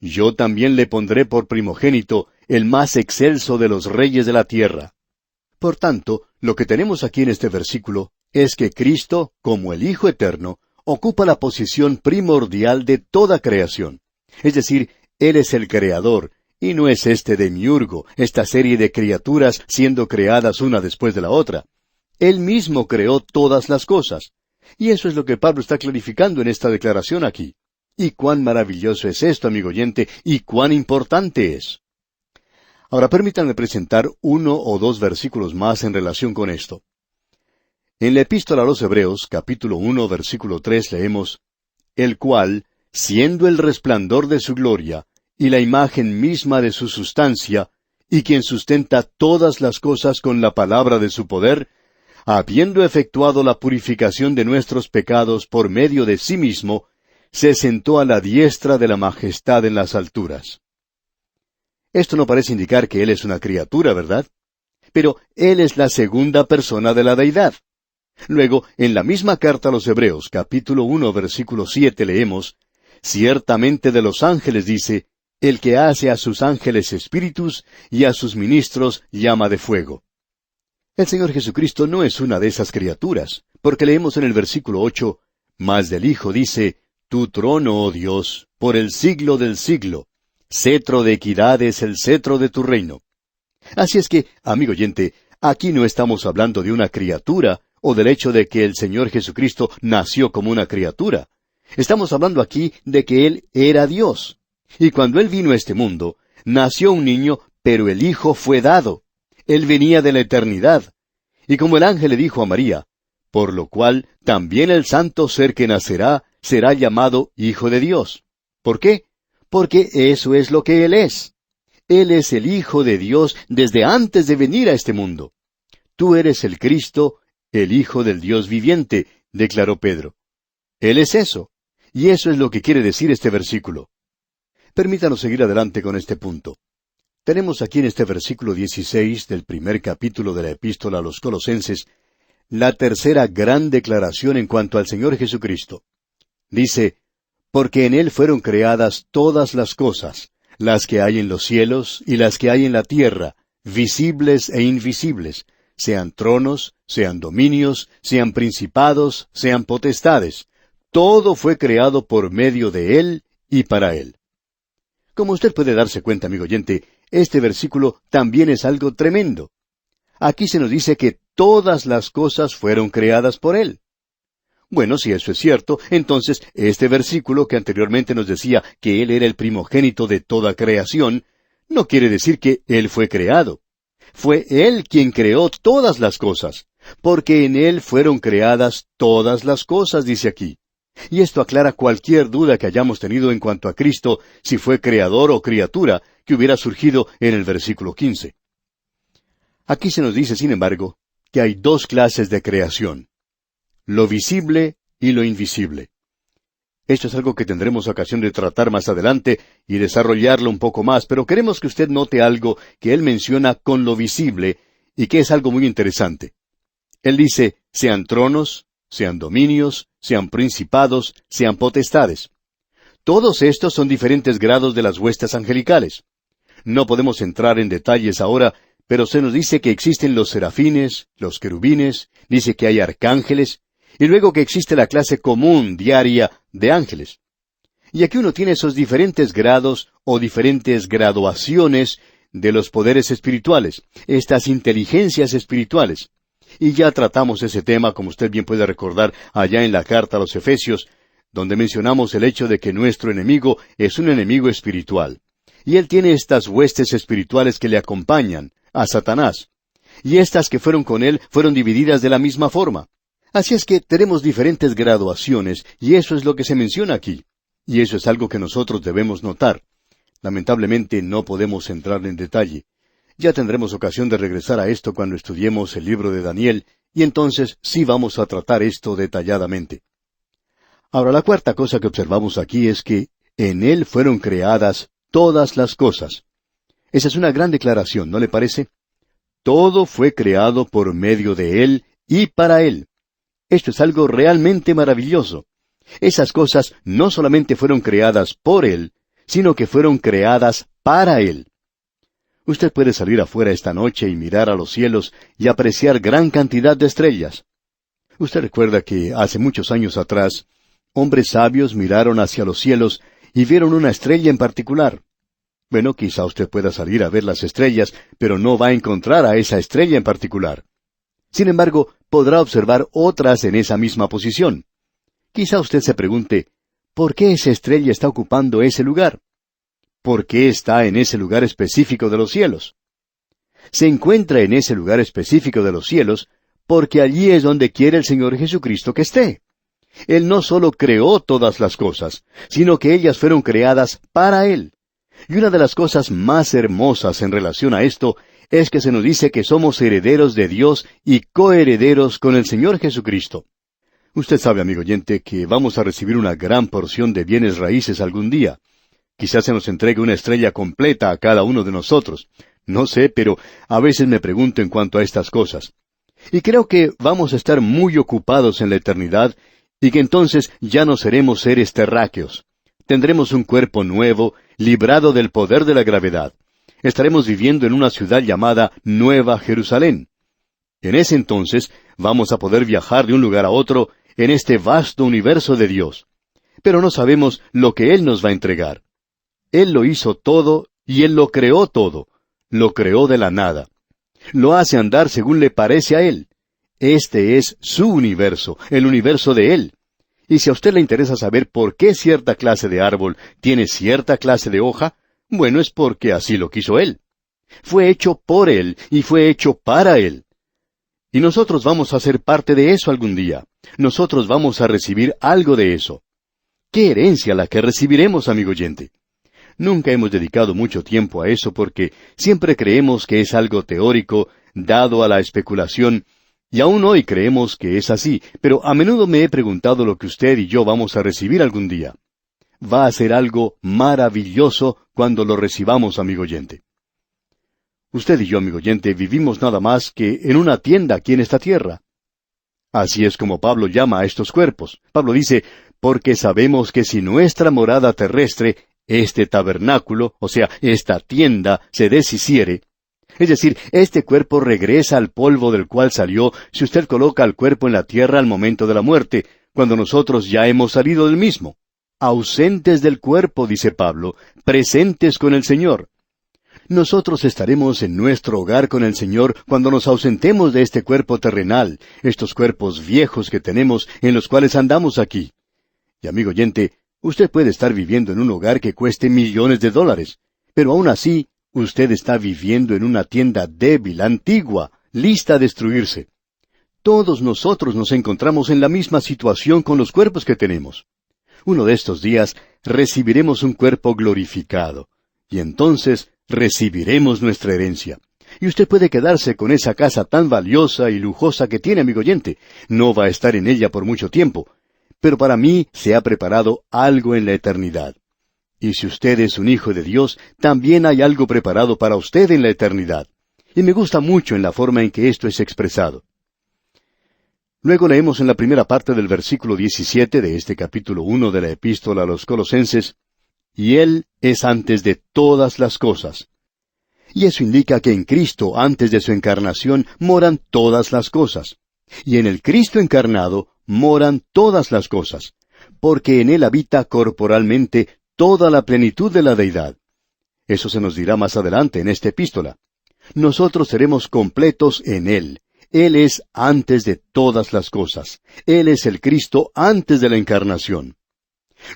«Yo también le pondré por primogénito, el más excelso de los reyes de la tierra». Por tanto, lo que tenemos aquí en este versículo es que Cristo, como el Hijo Eterno, ocupa la posición primordial de toda creación. Es decir, Él es el Creador, y no es este demiurgo, esta serie de criaturas siendo creadas una después de la otra. Él mismo creó todas las cosas. Y eso es lo que Pablo está clarificando en esta declaración aquí. Y cuán maravilloso es esto, amigo oyente, y cuán importante es. Ahora permítanme presentar uno o dos versículos más en relación con esto. En la Epístola a los Hebreos, capítulo 1, versículo 3, leemos, «El cual, siendo el resplandor de su gloria, y la imagen misma de su sustancia, y quien sustenta todas las cosas con la palabra de su poder, habiendo efectuado la purificación de nuestros pecados por medio de sí mismo, se sentó a la diestra de la majestad en las alturas». Esto no parece indicar que Él es una criatura, ¿verdad? Pero Él es la segunda persona de la deidad. Luego, en la misma carta a los Hebreos, capítulo 1, versículo 7, leemos, «Ciertamente de los ángeles dice, el que hace a sus ángeles espíritus y a sus ministros llama de fuego». El Señor Jesucristo no es una de esas criaturas, porque leemos en el versículo 8, «Mas del Hijo dice, tu trono, oh Dios, por el siglo del siglo, cetro de equidad es el cetro de tu reino». Así es que, amigo oyente, aquí no estamos hablando de una criatura o del hecho de que el Señor Jesucristo nació como una criatura. Estamos hablando aquí de que Él era Dios. Y cuando Él vino a este mundo, nació un niño, pero el Hijo fue dado. Él venía de la eternidad. Y como el ángel le dijo a María, por lo cual también el santo ser que nacerá será llamado Hijo de Dios. ¿Por qué? Porque eso es lo que Él es. Él es el Hijo de Dios desde antes de venir a este mundo. Tú eres el Cristo, el Hijo del Dios viviente, declaró Pedro. Él es eso. Y eso es lo que quiere decir este versículo. Permítanos seguir adelante con este punto. Tenemos aquí en este versículo 16 del primer capítulo de la Epístola a los Colosenses la tercera gran declaración en cuanto al Señor Jesucristo. Dice, porque en Él fueron creadas todas las cosas, las que hay en los cielos y las que hay en la tierra, visibles e invisibles, sean tronos, sean dominios, sean principados, sean potestades. Todo fue creado por medio de Él y para Él. Como usted puede darse cuenta, amigo oyente, este versículo también es algo tremendo. Aquí se nos dice que todas las cosas fueron creadas por Él. Bueno, si eso es cierto, entonces este versículo que anteriormente nos decía que Él era el primogénito de toda creación, no quiere decir que Él fue creado. Fue Él quien creó todas las cosas, porque en Él fueron creadas todas las cosas, dice aquí. Y esto aclara cualquier duda que hayamos tenido en cuanto a Cristo, si fue creador o criatura, que hubiera surgido en el versículo 15. Aquí se nos dice, sin embargo, que hay dos clases de creación: lo visible y lo invisible. Esto es algo que tendremos ocasión de tratar más adelante y desarrollarlo un poco más, pero queremos que usted note algo que él menciona con lo visible y que es algo muy interesante. Él dice, sean tronos, sean dominios, sean principados, sean potestades. Todos estos son diferentes grados de las huestes angelicales. No podemos entrar en detalles ahora, pero se nos dice que existen los serafines, los querubines, dice que hay arcángeles, y luego que existe la clase común, diaria, de ángeles. Y aquí uno tiene esos diferentes grados o diferentes graduaciones de los poderes espirituales, estas inteligencias espirituales. Y ya tratamos ese tema, como usted bien puede recordar, allá en la carta a los Efesios, donde mencionamos el hecho de que nuestro enemigo es un enemigo espiritual. Y él tiene estas huestes espirituales que le acompañan, a Satanás. Y estas que fueron con él fueron divididas de la misma forma. Así es que tenemos diferentes graduaciones, y eso es lo que se menciona aquí. Y eso es algo que nosotros debemos notar. Lamentablemente no podemos entrar en detalle. Ya tendremos ocasión de regresar a esto cuando estudiemos el libro de Daniel, y entonces sí vamos a tratar esto detalladamente. Ahora, la cuarta cosa que observamos aquí es que en Él fueron creadas todas las cosas. Esa es una gran declaración, ¿no le parece? Todo fue creado por medio de Él y para Él. Esto es algo realmente maravilloso. Esas cosas no solamente fueron creadas por Él, sino que fueron creadas para Él. Usted puede salir afuera esta noche y mirar a los cielos y apreciar gran cantidad de estrellas. Usted recuerda que hace muchos años atrás, hombres sabios miraron hacia los cielos y vieron una estrella en particular. Bueno, quizá usted pueda salir a ver las estrellas, pero no va a encontrar a esa estrella en particular. Sin embargo, podrá observar otras en esa misma posición. Quizá usted se pregunte, ¿por qué esa estrella está ocupando ese lugar? ¿Por qué está en ese lugar específico de los cielos? Se encuentra en ese lugar específico de los cielos porque allí es donde quiere el Señor Jesucristo que esté. Él no solo creó todas las cosas, sino que ellas fueron creadas para Él. Y una de las cosas más hermosas en relación a esto es que se nos dice que somos herederos de Dios y coherederos con el Señor Jesucristo. Usted sabe, amigo oyente, que vamos a recibir una gran porción de bienes raíces algún día. Quizás se nos entregue una estrella completa a cada uno de nosotros. No sé, pero a veces me pregunto en cuanto a estas cosas. Y creo que vamos a estar muy ocupados en la eternidad y que entonces ya no seremos seres terráqueos. Tendremos un cuerpo nuevo, librado del poder de la gravedad. Estaremos viviendo en una ciudad llamada Nueva Jerusalén. En ese entonces vamos a poder viajar de un lugar a otro en este vasto universo de Dios. Pero no sabemos lo que Él nos va a entregar. Él lo hizo todo y Él lo creó todo. Lo creó de la nada. Lo hace andar según le parece a Él. Este es su universo, el universo de Él. Y si a usted le interesa saber por qué cierta clase de árbol tiene cierta clase de hoja, bueno, es porque así lo quiso Él. Fue hecho por Él y fue hecho para Él. Y nosotros vamos a ser parte de eso algún día. Nosotros vamos a recibir algo de eso. ¿Qué herencia la que recibiremos, amigo oyente? Nunca hemos dedicado mucho tiempo a eso porque siempre creemos que es algo teórico, dado a la especulación, y aún hoy creemos que es así, pero a menudo me he preguntado lo que usted y yo vamos a recibir algún día. Va a ser algo maravilloso cuando lo recibamos, amigo oyente. Usted y yo, amigo oyente, vivimos nada más que en una tienda aquí en esta tierra. Así es como Pablo llama a estos cuerpos. Pablo dice, porque sabemos que si nuestra morada terrestre, este tabernáculo, o sea, esta tienda, se deshiciere, es decir, este cuerpo regresa al polvo del cual salió si usted coloca al cuerpo en la tierra al momento de la muerte, cuando nosotros ya hemos salido del mismo. Ausentes del cuerpo, dice Pablo, presentes con el Señor. Nosotros estaremos en nuestro hogar con el Señor cuando nos ausentemos de este cuerpo terrenal, estos cuerpos viejos que tenemos en los cuales andamos aquí. Y amigo oyente, usted puede estar viviendo en un hogar que cueste millones de dólares, pero aún así, usted está viviendo en una tienda débil, antigua, lista a destruirse. Todos nosotros nos encontramos en la misma situación con los cuerpos que tenemos. Uno de estos días recibiremos un cuerpo glorificado, y entonces recibiremos nuestra herencia. Y usted puede quedarse con esa casa tan valiosa y lujosa que tiene, amigo oyente. No va a estar en ella por mucho tiempo, pero para mí se ha preparado algo en la eternidad. Y si usted es un hijo de Dios, también hay algo preparado para usted en la eternidad. Y me gusta mucho en la forma en que esto es expresado. Luego leemos en la primera parte del versículo 17 de este capítulo 1 de la Epístola a los Colosenses, y Él es antes de todas las cosas. Y eso indica que en Cristo, antes de su encarnación, moran todas las cosas. Y en el Cristo encarnado moran todas las cosas, porque en Él habita corporalmente toda la plenitud de la deidad. Eso se nos dirá más adelante en esta epístola. Nosotros seremos completos en Él. Él es antes de todas las cosas. Él es el Cristo antes de la encarnación.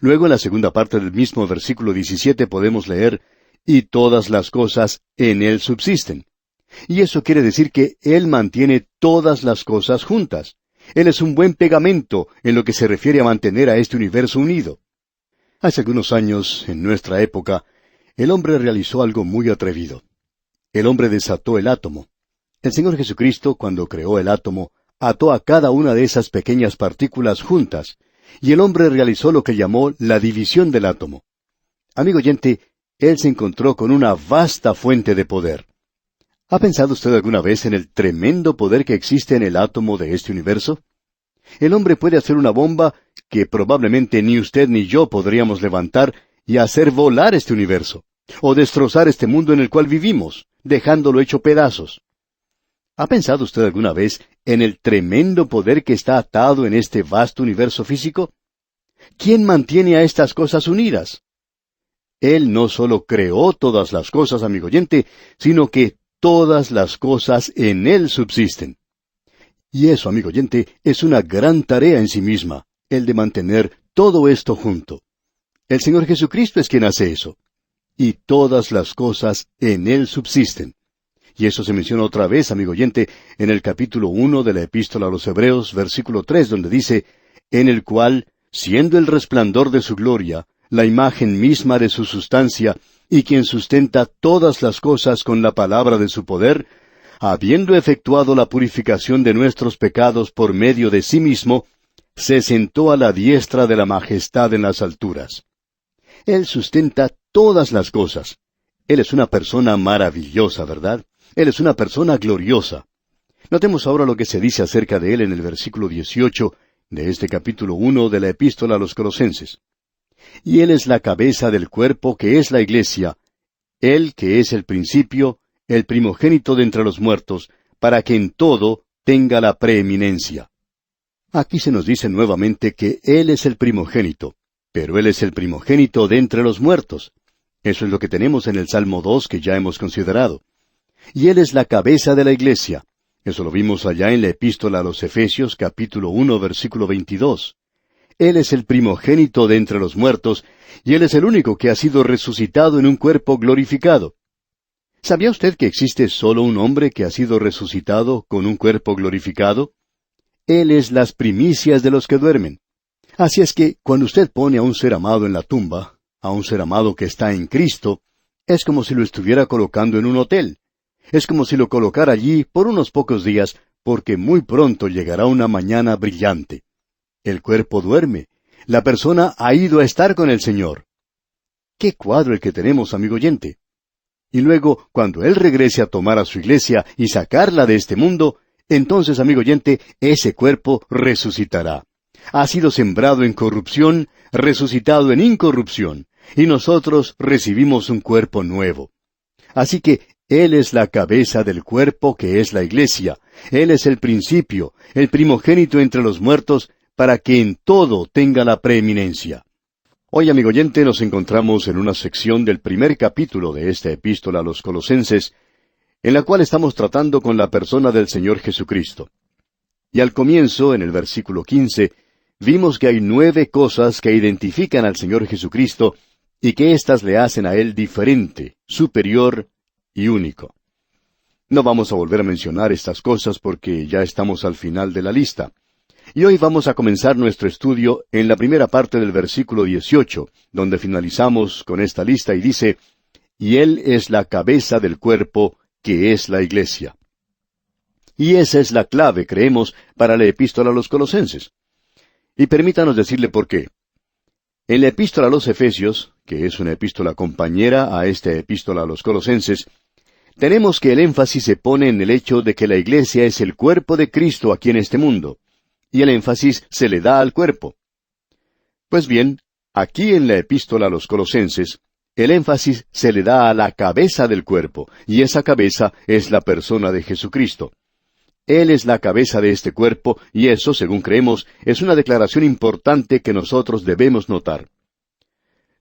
Luego en la segunda parte del mismo versículo 17 podemos leer, y todas las cosas en Él subsisten. Y eso quiere decir que Él mantiene todas las cosas juntas. Él es un buen pegamento en lo que se refiere a mantener a este universo unido. Hace algunos años, en nuestra época, el hombre realizó algo muy atrevido. El hombre desató el átomo. El Señor Jesucristo, cuando creó el átomo, ató a cada una de esas pequeñas partículas juntas, y el hombre realizó lo que llamó la división del átomo. Amigo oyente, él se encontró con una vasta fuente de poder. ¿Ha pensado usted alguna vez en el tremendo poder que existe en el átomo de este universo? El hombre puede hacer una bomba que probablemente ni usted ni yo podríamos levantar y hacer volar este universo, o destrozar este mundo en el cual vivimos, dejándolo hecho pedazos. ¿Ha pensado usted alguna vez en el tremendo poder que está atado en este vasto universo físico? ¿Quién mantiene a estas cosas unidas? Él no solo creó todas las cosas, amigo oyente, sino que todas las cosas en Él subsisten. Y eso, amigo oyente, es una gran tarea en sí misma, el de mantener todo esto junto. El Señor Jesucristo es quien hace eso. Y todas las cosas en Él subsisten. Y eso se menciona otra vez, amigo oyente, en el capítulo 1 de la Epístola a los Hebreos, versículo 3, donde dice, en el cual, siendo el resplandor de su gloria, la imagen misma de su sustancia, y quien sustenta todas las cosas con la palabra de su poder, habiendo efectuado la purificación de nuestros pecados por medio de sí mismo, se sentó a la diestra de la majestad en las alturas. Él sustenta todas las cosas. Él es una persona maravillosa, ¿verdad? Él es una persona gloriosa. Notemos ahora lo que se dice acerca de Él en el versículo 18 de este capítulo 1 de la Epístola a los Colosenses. Y Él es la cabeza del cuerpo que es la Iglesia, Él que es el principio, el primogénito de entre los muertos, para que en todo tenga la preeminencia. Aquí se nos dice nuevamente que Él es el primogénito, pero Él es el primogénito de entre los muertos. Eso es lo que tenemos en el Salmo 2 que ya hemos considerado. Y Él es la cabeza de la Iglesia. Eso lo vimos allá en la epístola a los Efesios, capítulo 1, versículo 22. Él es el primogénito de entre los muertos, y Él es el único que ha sido resucitado en un cuerpo glorificado. ¿Sabía usted que existe solo un hombre que ha sido resucitado con un cuerpo glorificado? Él es las primicias de los que duermen. Así es que, cuando usted pone a un ser amado en la tumba, a un ser amado que está en Cristo, es como si lo estuviera colocando en un hotel. Es como si lo colocara allí por unos pocos días, porque muy pronto llegará una mañana brillante. El cuerpo duerme. La persona ha ido a estar con el Señor. ¡Qué cuadro el que tenemos, amigo oyente! Y luego, cuando Él regrese a tomar a su iglesia y sacarla de este mundo, entonces, amigo oyente, ese cuerpo resucitará. Ha sido sembrado en corrupción, resucitado en incorrupción, y nosotros recibimos un cuerpo nuevo. Así que Él es la cabeza del cuerpo que es la iglesia. Él es el principio, el primogénito entre los muertos, para que en todo tenga la preeminencia. Hoy, amigo oyente, nos encontramos en una sección del primer capítulo de esta epístola a los Colosenses, en la cual estamos tratando con la persona del Señor Jesucristo. Y al comienzo, en el versículo 15, vimos que hay 9 cosas que identifican al Señor Jesucristo y que éstas le hacen a Él diferente, superior y único. No vamos a volver a mencionar estas cosas porque ya estamos al final de la lista. Y hoy vamos a comenzar nuestro estudio en la primera parte del versículo 18, donde finalizamos con esta lista y dice, «Y Él es la cabeza del cuerpo, que es la iglesia». Y esa es la clave, creemos, para la epístola a los Colosenses. Y permítanos decirle por qué. En la epístola a los Efesios, que es una epístola compañera a esta epístola a los Colosenses, tenemos que el énfasis se pone en el hecho de que la iglesia es el cuerpo de Cristo aquí en este mundo, y el énfasis se le da al cuerpo. Pues bien, aquí en la epístola a los Colosenses, el énfasis se le da a la cabeza del cuerpo, y esa cabeza es la persona de Jesucristo. Él es la cabeza de este cuerpo, y eso, según creemos, es una declaración importante que nosotros debemos notar.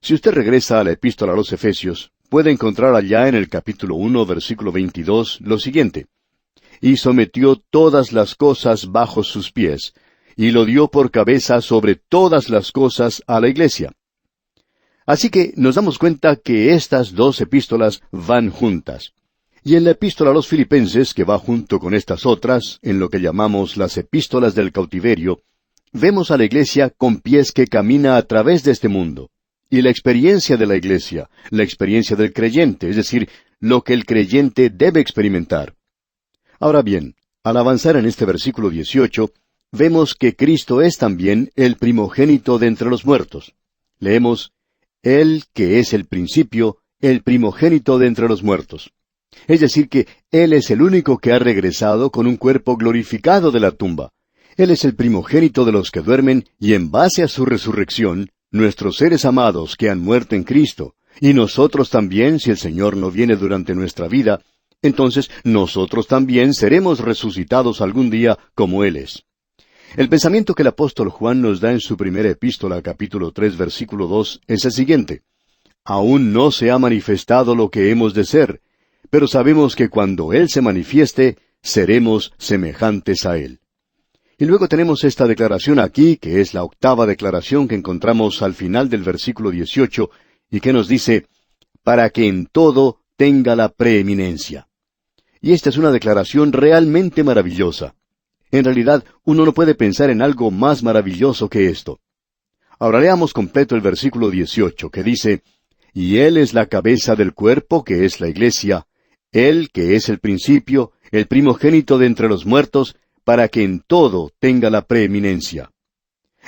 Si usted regresa a la epístola a los Efesios, puede encontrar allá en el capítulo 1, versículo 22, lo siguiente. «Y sometió todas las cosas bajo sus pies, y lo dio por cabeza sobre todas las cosas a la iglesia». Así que nos damos cuenta que estas 2 epístolas van juntas. Y en la epístola a los Filipenses, que va junto con estas otras, en lo que llamamos las epístolas del cautiverio, vemos a la iglesia con pies que camina a través de este mundo. Y la experiencia de la iglesia, la experiencia del creyente, es decir, lo que el creyente debe experimentar. Ahora bien, al avanzar en este versículo 18, vemos que Cristo es también el primogénito de entre los muertos. Leemos, «Él que es el principio, el primogénito de entre los muertos». Es decir que Él es el único que ha regresado con un cuerpo glorificado de la tumba. Él es el primogénito de los que duermen, y en base a su resurrección, nuestros seres amados que han muerto en Cristo, y nosotros también, si el Señor no viene durante nuestra vida, entonces nosotros también seremos resucitados algún día como Él es. El pensamiento que el apóstol Juan nos da en su primera epístola, capítulo 3, versículo 2, es el siguiente. «Aún no se ha manifestado lo que hemos de ser, pero sabemos que cuando Él se manifieste, seremos semejantes a Él». Y luego tenemos esta declaración aquí, que es la 8ª declaración que encontramos al final del versículo 18, y que nos dice, «Para que en todo tenga la preeminencia». Y esta es una declaración realmente maravillosa. En realidad, uno no puede pensar en algo más maravilloso que esto. Ahora leamos completo el versículo 18, que dice, «Y Él es la cabeza del cuerpo, que es la iglesia, Él que es el principio, el primogénito de entre los muertos, para que en todo tenga la preeminencia».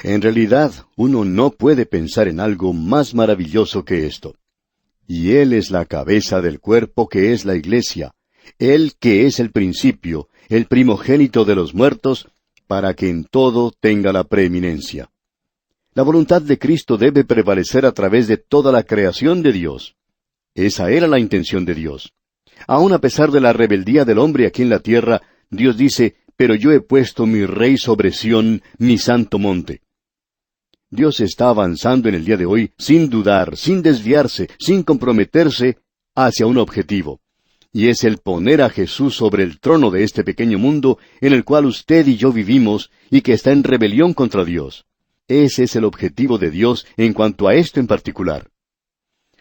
En realidad, uno no puede pensar en algo más maravilloso que esto. «Y Él es la cabeza del cuerpo que es la iglesia, Él que es el principio, el primogénito de los muertos, para que en todo tenga la preeminencia». La voluntad de Cristo debe prevalecer a través de toda la creación de Dios. Esa era la intención de Dios. Aun a pesar de la rebeldía del hombre aquí en la tierra, Dios dice, «Pero yo he puesto mi rey sobre Sión, mi santo monte». Dios está avanzando en el día de hoy sin dudar, sin desviarse, sin comprometerse hacia un objetivo. y es el poner a Jesús sobre el trono de este pequeño mundo en el cual usted y yo vivimos y que está en rebelión contra Dios. Ese es el objetivo de Dios en cuanto a esto en particular.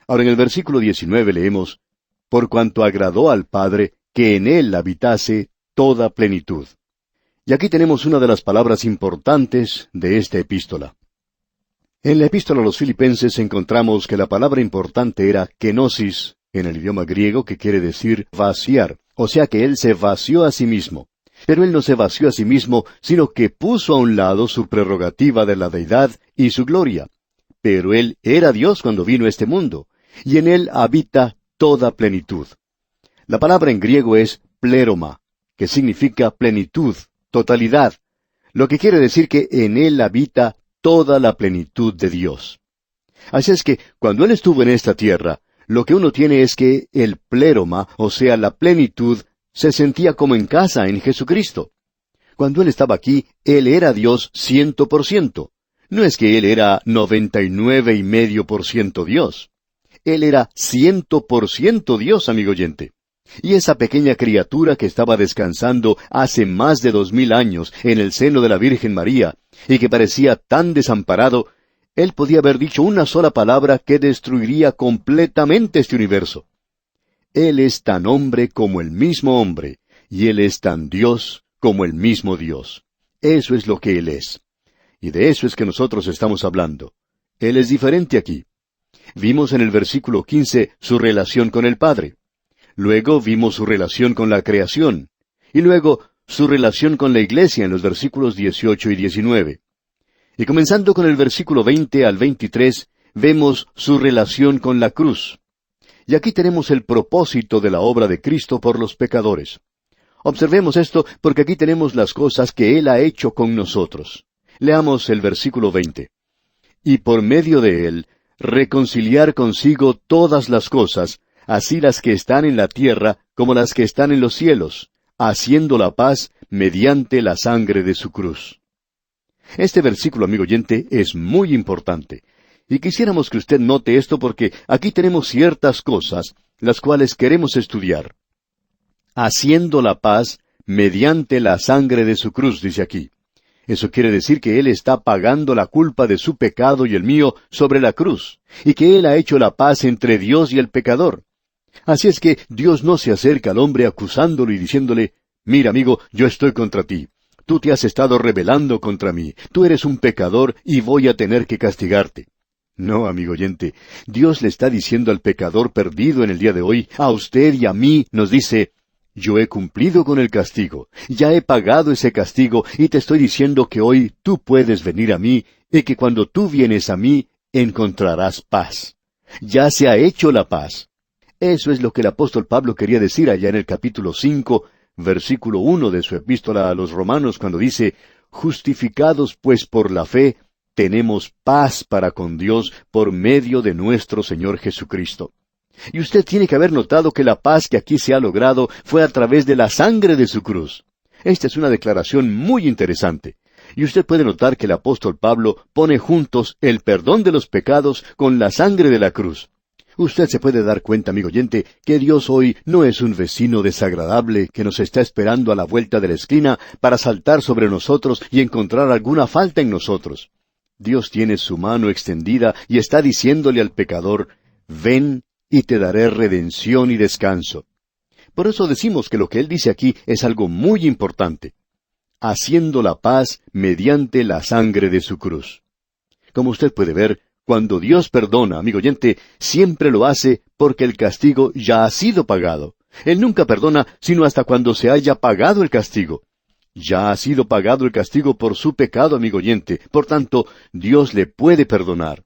Ahora en el versículo 19 leemos, por cuanto agradó al Padre que en él habitase toda plenitud. Y aquí tenemos una de las palabras importantes de esta epístola. En la epístola a los Filipenses encontramos que la palabra importante era kenosis, en el idioma griego, que quiere decir vaciar, o sea que Él se vació a sí mismo. Pero Él no se vació a sí mismo, sino que puso a un lado su prerrogativa de la deidad y su gloria. Pero Él era Dios cuando vino a este mundo, y en Él habita toda plenitud. La palabra en griego es pléroma, que significa plenitud, totalidad, lo que quiere decir que en Él habita toda la plenitud de Dios. Así es que, cuando Él estuvo en esta tierra, lo que uno tiene es que el pléroma, o sea, la plenitud, se sentía como en casa en Jesucristo. Cuando Él estaba aquí, Él era Dios 100%. No es que Él era 99,5% Dios. Él era 100% Dios, amigo oyente. Y esa pequeña criatura que estaba descansando hace más de 2000 años en el seno de la Virgen María, y que parecía tan desamparado, Él podía haber dicho una sola palabra que destruiría completamente este universo. Él es tan hombre como el mismo hombre, y Él es tan Dios como el mismo Dios. Eso es lo que Él es. Y de eso es que nosotros estamos hablando. Él es diferente aquí. Vimos en el versículo 15 su relación con el Padre. Luego vimos su relación con la creación. Y luego su relación con la iglesia en los versículos 18 y 19. Y comenzando con el versículo 20 al 23, vemos su relación con la cruz. Y aquí tenemos el propósito de la obra de Cristo por los pecadores. Observemos esto porque aquí tenemos las cosas que Él ha hecho con nosotros. Leamos el versículo 20. Y por medio de Él, reconciliar consigo todas las cosas, así las que están en la tierra como las que están en los cielos, haciendo la paz mediante la sangre de su cruz. Este versículo, amigo oyente, es muy importante. Y quisiéramos que usted note esto porque aquí tenemos ciertas cosas, las cuales queremos estudiar. Haciendo la paz mediante la sangre de su cruz, dice aquí. Eso quiere decir que Él está pagando la culpa de su pecado y el mío sobre la cruz, y que Él ha hecho la paz entre Dios y el pecador. Así es que Dios no se acerca al hombre acusándolo y diciéndole, mira, amigo, yo estoy contra ti. Tú te has estado rebelando contra mí. Tú eres un pecador y voy a tener que castigarte. No, amigo oyente, Dios le está diciendo al pecador perdido en el día de hoy, a usted y a mí, nos dice, yo he cumplido con el castigo, ya he pagado ese castigo y te estoy diciendo que hoy tú puedes venir a mí y que cuando tú vienes a mí encontrarás paz. Ya se ha hecho la paz. Eso es lo que el apóstol Pablo quería decir allá en el capítulo 5, versículo 1 de su epístola a los Romanos, cuando dice, justificados pues por la fe, tenemos paz para con Dios por medio de nuestro Señor Jesucristo. Y usted tiene que haber notado que la paz que aquí se ha logrado fue a través de la sangre de su cruz. Esta es una declaración muy interesante. Y usted puede notar que el apóstol Pablo pone juntos el perdón de los pecados con la sangre de la cruz. Usted se puede dar cuenta, amigo oyente, que Dios hoy no es un vecino desagradable que nos está esperando a la vuelta de la esquina para saltar sobre nosotros y encontrar alguna falta en nosotros. Dios tiene su mano extendida y está diciéndole al pecador, ven y te daré redención y descanso. Por eso decimos que lo que Él dice aquí es algo muy importante. Haciendo la paz mediante la sangre de su cruz. Como usted puede ver, cuando Dios perdona, amigo oyente, siempre lo hace porque el castigo ya ha sido pagado. Él nunca perdona sino hasta cuando se haya pagado el castigo. Ya ha sido pagado el castigo por su pecado, amigo oyente. Por tanto, Dios le puede perdonar.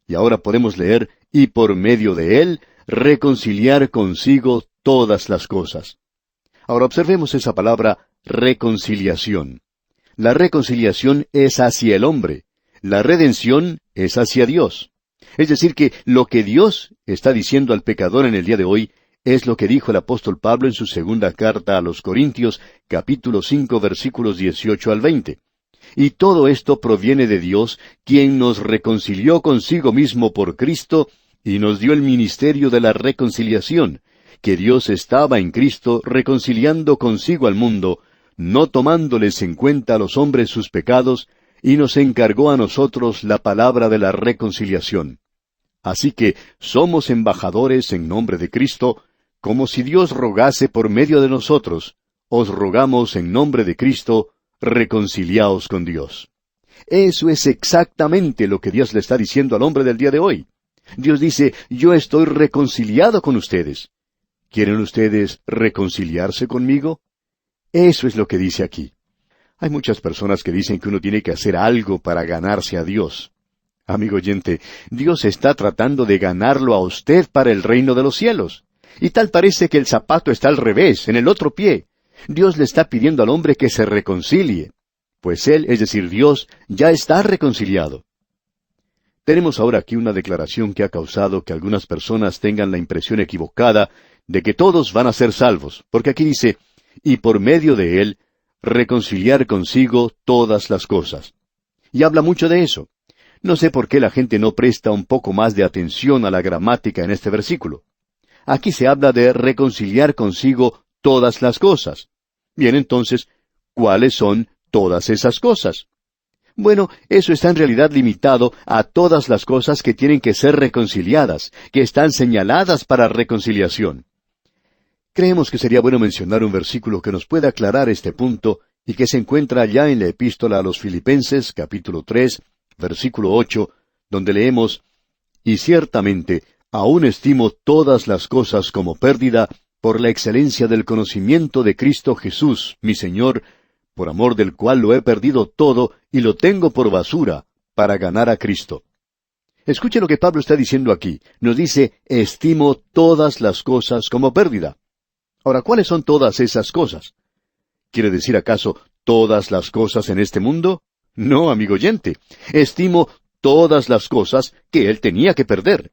Y ahora podemos leer, y por medio de Él, reconciliar consigo todas las cosas. Ahora observemos esa palabra, reconciliación. La reconciliación es hacia el hombre. La redención es hacia Dios. Es decir que lo que Dios está diciendo al pecador en el día de hoy es lo que dijo el apóstol Pablo en su segunda carta a los Corintios, capítulo 5, versículos 18 al 20. Y todo esto proviene de Dios, quien nos reconcilió consigo mismo por Cristo, y nos dio el ministerio de la reconciliación, que Dios estaba en Cristo reconciliando consigo al mundo, no tomándoles en cuenta a los hombres sus pecados, y nos encargó a nosotros la palabra de la reconciliación. Así que somos embajadores en nombre de Cristo, como si Dios rogase por medio de nosotros. Os rogamos en nombre de Cristo, reconciliaos con Dios. Eso es exactamente lo que Dios le está diciendo al hombre del día de hoy. Dios dice, yo estoy reconciliado con ustedes. ¿Quieren ustedes reconciliarse conmigo? Eso es lo que dice aquí. Hay muchas personas que dicen que uno tiene que hacer algo para ganarse a Dios. Amigo oyente, Dios está tratando de ganarlo a usted para el reino de los cielos. Y tal parece que el zapato está al revés, en el otro pie. Dios le está pidiendo al hombre que se reconcilie. Pues Él, es decir, Dios, ya está reconciliado. Tenemos ahora aquí una declaración que ha causado que algunas personas tengan la impresión equivocada de que todos van a ser salvos, porque aquí dice, y por medio de Él, reconciliar consigo todas las cosas. Y habla mucho de eso. No sé por qué la gente no presta un poco más de atención a la gramática en este versículo. Aquí se habla de reconciliar consigo todas las cosas. Bien, entonces, ¿cuáles son todas esas cosas? Bueno, eso está en realidad limitado a todas las cosas que tienen que ser reconciliadas, que están señaladas para reconciliación. Creemos que sería bueno mencionar un versículo que nos pueda aclarar este punto y que se encuentra ya en la epístola a los Filipenses, capítulo 3, versículo 8, donde leemos, «Y ciertamente, aún estimo todas las cosas como pérdida por la excelencia del conocimiento de Cristo Jesús, mi Señor, por amor del cual lo he perdido todo y lo tengo por basura, para ganar a Cristo». Escuche lo que Pablo está diciendo aquí. Nos dice, estimo todas las cosas como pérdida. Ahora, ¿cuáles son todas esas cosas? ¿Quiere decir acaso todas las cosas en este mundo? No, amigo oyente. Estimo todas las cosas que él tenía que perder.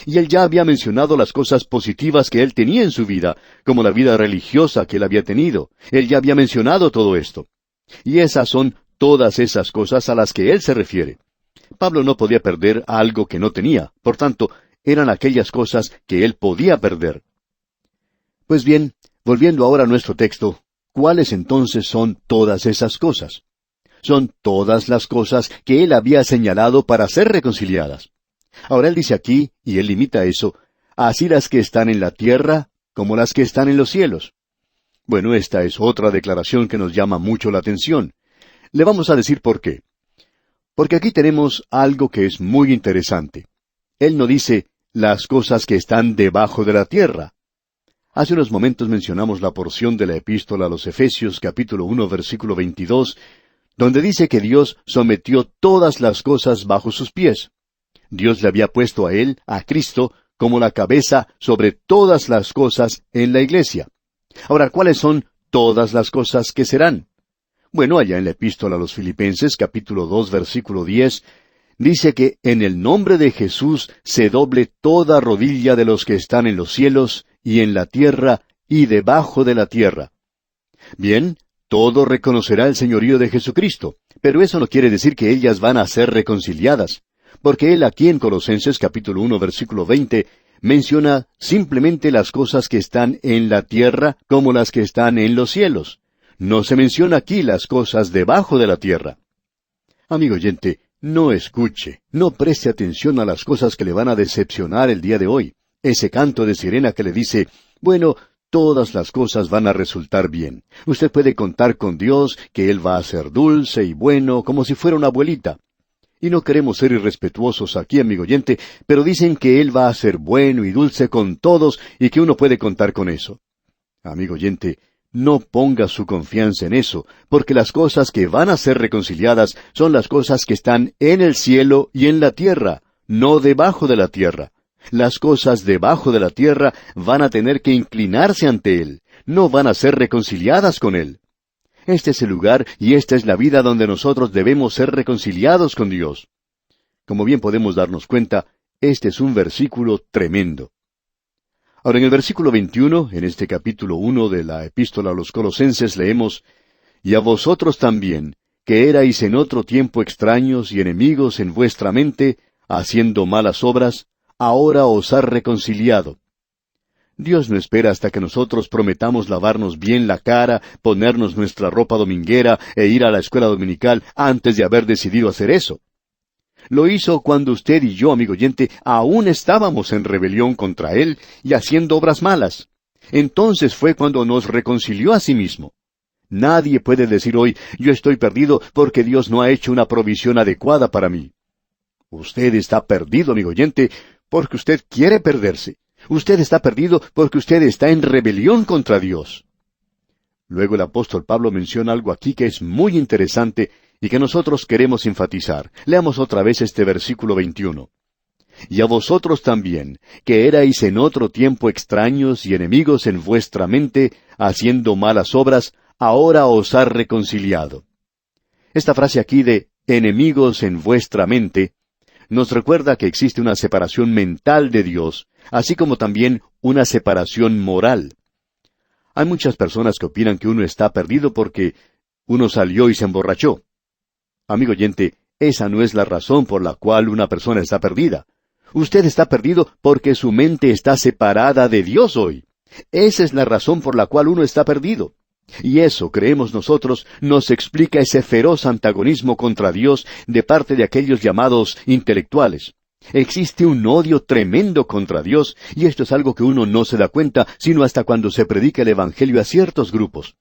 Y él ya había mencionado las cosas positivas que él tenía en su vida, como la vida religiosa que él había tenido. Él ya había mencionado todo esto. Y esas son todas esas cosas a las que él se refiere. Pablo no podía perder algo que no tenía. Por tanto, eran aquellas cosas que él podía perder. Pues bien, volviendo ahora a nuestro texto, ¿cuáles entonces son todas esas cosas? Son todas las cosas que él había señalado para ser reconciliadas. Ahora él dice aquí, y él limita eso, así las que están en la tierra como las que están en los cielos. Bueno, esta es otra declaración que nos llama mucho la atención. Le vamos a decir por qué. Porque aquí tenemos algo que es muy interesante. Él no dice las cosas que están debajo de la tierra. Hace unos momentos mencionamos la porción de la epístola a los Efesios, capítulo 1, versículo 22, donde dice que Dios sometió todas las cosas bajo sus pies. Dios le había puesto a él, a Cristo, como la cabeza sobre todas las cosas en la iglesia. Ahora, ¿cuáles son todas las cosas que serán? Bueno, allá en la epístola a los Filipenses, capítulo 2, versículo 10, dice que en el nombre de Jesús se doble toda rodilla de los que están en los cielos y en la tierra y debajo de la tierra. Bien, todo reconocerá el señorío de Jesucristo, pero eso no quiere decir que ellas van a ser reconciliadas, porque él aquí en Colosenses capítulo 1 versículo 20 menciona simplemente las cosas que están en la tierra como las que están en los cielos. No se menciona aquí las cosas debajo de la tierra. Amigo oyente, no escuche, no preste atención a las cosas que le van a decepcionar el día de hoy. Ese canto de sirena que le dice, bueno, todas las cosas van a resultar bien. Usted puede contar con Dios, que Él va a ser dulce y bueno, como si fuera una abuelita. Y no queremos ser irrespetuosos aquí, amigo oyente, pero dicen que Él va a ser bueno y dulce con todos y que uno puede contar con eso. Amigo oyente, no ponga su confianza en eso, porque las cosas que van a ser reconciliadas son las cosas que están en el cielo y en la tierra, no debajo de la tierra. Las cosas debajo de la tierra van a tener que inclinarse ante Él, no van a ser reconciliadas con Él. Este es el lugar y esta es la vida donde nosotros debemos ser reconciliados con Dios. Como bien podemos darnos cuenta, este es un versículo tremendo. Ahora en el versículo 21, en este capítulo 1 de la epístola a los Colosenses, leemos, «Y a vosotros también, que erais en otro tiempo extraños y enemigos en vuestra mente, haciendo malas obras, ahora os ha reconciliado». Dios no espera hasta que nosotros prometamos lavarnos bien la cara, ponernos nuestra ropa dominguera e ir a la escuela dominical antes de haber decidido hacer eso. Lo hizo cuando usted y yo, amigo oyente, aún estábamos en rebelión contra Él y haciendo obras malas. Entonces fue cuando nos reconcilió a sí mismo. Nadie puede decir hoy, yo estoy perdido porque Dios no ha hecho una provisión adecuada para mí. Usted está perdido, amigo oyente, porque usted quiere perderse. Usted está perdido porque usted está en rebelión contra Dios. Luego el apóstol Pablo menciona algo aquí que es muy interesante y que nosotros queremos enfatizar. Leamos otra vez este versículo 21. Y a vosotros también, que erais en otro tiempo extraños y enemigos en vuestra mente, haciendo malas obras, ahora os ha reconciliado. Esta frase aquí de enemigos en vuestra mente nos recuerda que existe una separación mental de Dios, así como también una separación moral. Hay muchas personas que opinan que uno está perdido porque uno salió y se emborrachó. Amigo oyente, esa no es la razón por la cual una persona está perdida. Usted está perdido porque su mente está separada de Dios hoy. Esa es la razón por la cual uno está perdido. Y eso, creemos nosotros, nos explica ese feroz antagonismo contra Dios de parte de aquellos llamados intelectuales. Existe un odio tremendo contra Dios, y esto es algo que uno no se da cuenta sino hasta cuando se predica el Evangelio a ciertos grupos.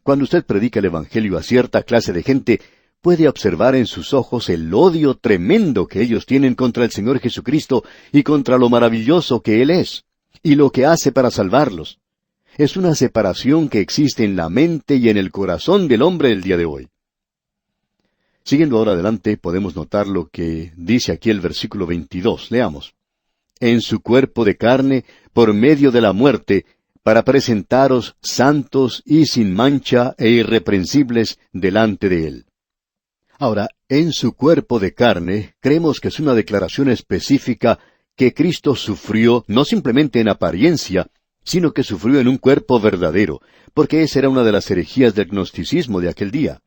Cuando usted predica el Evangelio a cierta clase de gente, puede observar en sus ojos el odio tremendo que ellos tienen contra el Señor Jesucristo y contra lo maravilloso que Él es, y lo que hace para salvarlos. Es una separación que existe en la mente y en el corazón del hombre el día de hoy. Siguiendo ahora adelante, podemos notar lo que dice aquí el versículo 22. Leamos. En su cuerpo de carne, por medio de la muerte, para presentaros santos y sin mancha e irreprensibles delante de Él. Ahora, en su cuerpo de carne, creemos que es una declaración específica que Cristo sufrió no simplemente en apariencia, sino que sufrió en un cuerpo verdadero, porque esa era una de las herejías del gnosticismo de aquel día.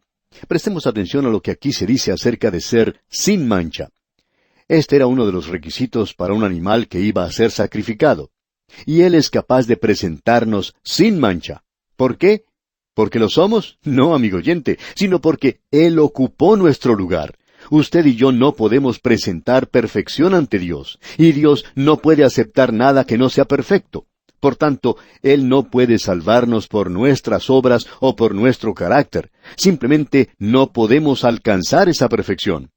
Prestemos atención a lo que aquí se dice acerca de ser sin mancha. Este era uno de los requisitos para un animal que iba a ser sacrificado. Y Él es capaz de presentarnos sin mancha. ¿Por qué? ¿Porque lo somos? No, amigo oyente, sino porque Él ocupó nuestro lugar. Usted y yo no podemos presentar perfección ante Dios, y Dios no puede aceptar nada que no sea perfecto. Por tanto, Él no puede salvarnos por nuestras obras o por nuestro carácter. Simplemente no podemos alcanzar esa perfección.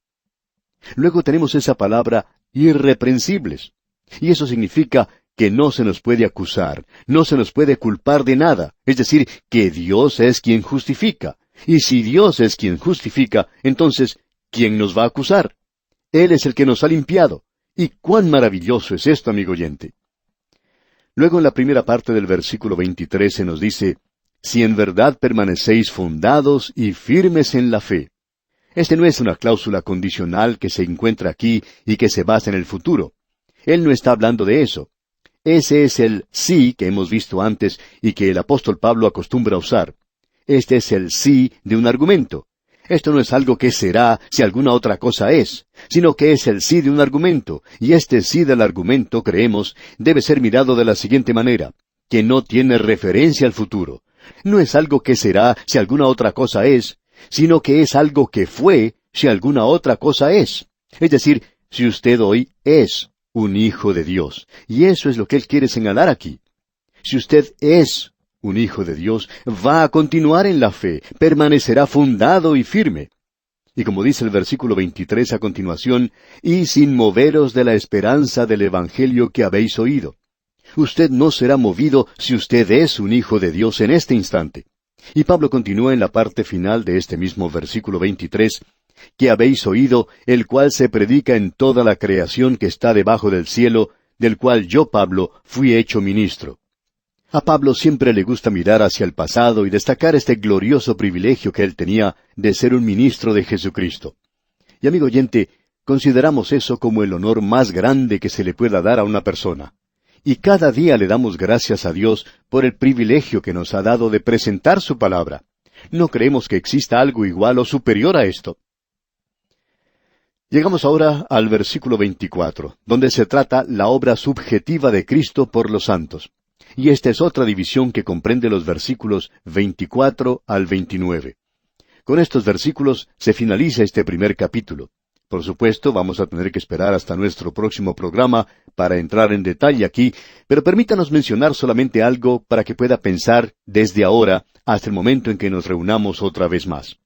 Luego tenemos esa palabra irreprensibles. Y eso significa que no se nos puede acusar, no se nos puede culpar de nada. Es decir, que Dios es quien justifica. Y si Dios es quien justifica, entonces, ¿quién nos va a acusar? Él es el que nos ha limpiado. Y cuán maravilloso es esto, amigo oyente. Luego en la primera parte del versículo 23 se nos dice, si en verdad permanecéis fundados y firmes en la fe. Este no es una cláusula condicional que se encuentra aquí y que se basa en el futuro. Él no está hablando de eso. Ese es el sí que hemos visto antes y que el apóstol Pablo acostumbra a usar. Este es el sí de un argumento. Esto no es algo que será si alguna otra cosa es, sino que es el sí de un argumento, y este sí del argumento, creemos, debe ser mirado de la siguiente manera, que no tiene referencia al futuro. No es algo que será si alguna otra cosa es, sino que es algo que fue si alguna otra cosa es. Es decir, si usted hoy es un hijo de Dios, y eso es lo que Él quiere señalar aquí. Si usted es un hijo de Dios, va a continuar en la fe, permanecerá fundado y firme. Y como dice el versículo 23 a continuación, y sin moveros de la esperanza del Evangelio que habéis oído. Usted no será movido si usted es un hijo de Dios en este instante. Y Pablo continúa en la parte final de este mismo versículo 23, que habéis oído, el cual se predica en toda la creación que está debajo del cielo, del cual yo, Pablo, fui hecho ministro. A Pablo siempre le gusta mirar hacia el pasado y destacar este glorioso privilegio que él tenía de ser un ministro de Jesucristo. Y amigo oyente, consideramos eso como el honor más grande que se le pueda dar a una persona. Y cada día le damos gracias a Dios por el privilegio que nos ha dado de presentar su palabra. No creemos que exista algo igual o superior a esto. Llegamos ahora al versículo 24, donde se trata la obra subjetiva de Cristo por los santos. Y esta es otra división que comprende los versículos 24 al 29. Con estos versículos se finaliza este primer capítulo. Por supuesto, vamos a tener que esperar hasta nuestro próximo programa para entrar en detalle aquí, pero permítanos mencionar solamente algo para que pueda pensar desde ahora hasta el momento en que nos reunamos otra vez más.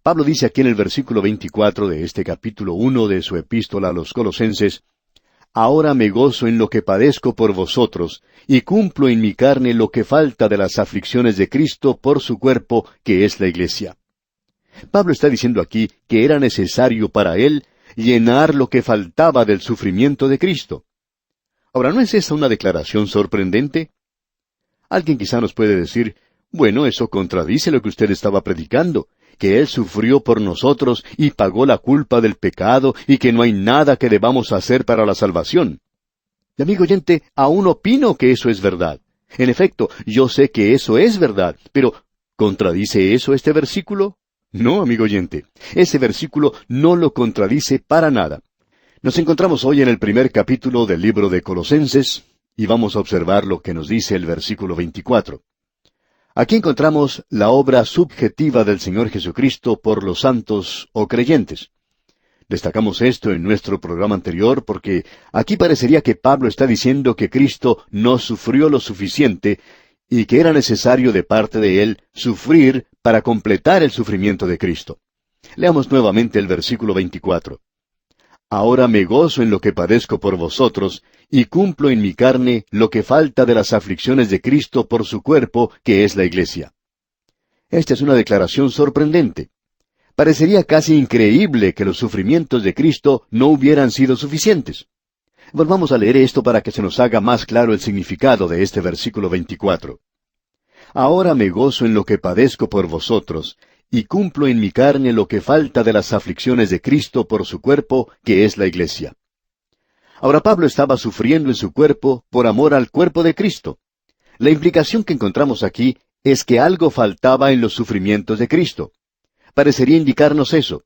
Pablo dice aquí en el versículo 24 de este capítulo 1 de su epístola a los Colosenses: «Ahora me gozo en lo que padezco por vosotros, y cumplo en mi carne lo que falta de las aflicciones de Cristo por su cuerpo, que es la Iglesia». Pablo está diciendo aquí que era necesario para él llenar lo que faltaba del sufrimiento de Cristo. Ahora, ¿no es esa una declaración sorprendente? Alguien quizá nos puede decir: bueno, eso contradice lo que usted estaba predicando, que Él sufrió por nosotros y pagó la culpa del pecado y que no hay nada que debamos hacer para la salvación. Y amigo oyente, aún opino que eso es verdad. En efecto, yo sé que eso es verdad, pero ¿contradice eso este versículo? No, amigo oyente, ese versículo no lo contradice para nada. Nos encontramos hoy en el primer capítulo del libro de Colosenses, y vamos a observar lo que nos dice el versículo 24. Aquí encontramos la obra subjetiva del Señor Jesucristo por los santos o creyentes. Destacamos esto en nuestro programa anterior porque aquí parecería que Pablo está diciendo que Cristo no sufrió lo suficiente y que era necesario de parte de Él sufrir para completar el sufrimiento de Cristo. Leamos nuevamente el versículo 24. «Ahora me gozo en lo que padezco por vosotros, y cumplo en mi carne lo que falta de las aflicciones de Cristo por su cuerpo, que es la Iglesia». Esta es una declaración sorprendente. Parecería casi increíble que los sufrimientos de Cristo no hubieran sido suficientes. Volvamos a leer esto para que se nos haga más claro el significado de este versículo 24. «Ahora me gozo en lo que padezco por vosotros, y cumplo en mi carne lo que falta de las aflicciones de Cristo por su cuerpo, que es la Iglesia». Ahora Pablo estaba sufriendo en su cuerpo por amor al cuerpo de Cristo. La implicación que encontramos aquí es que algo faltaba en los sufrimientos de Cristo. Parecería indicarnos eso.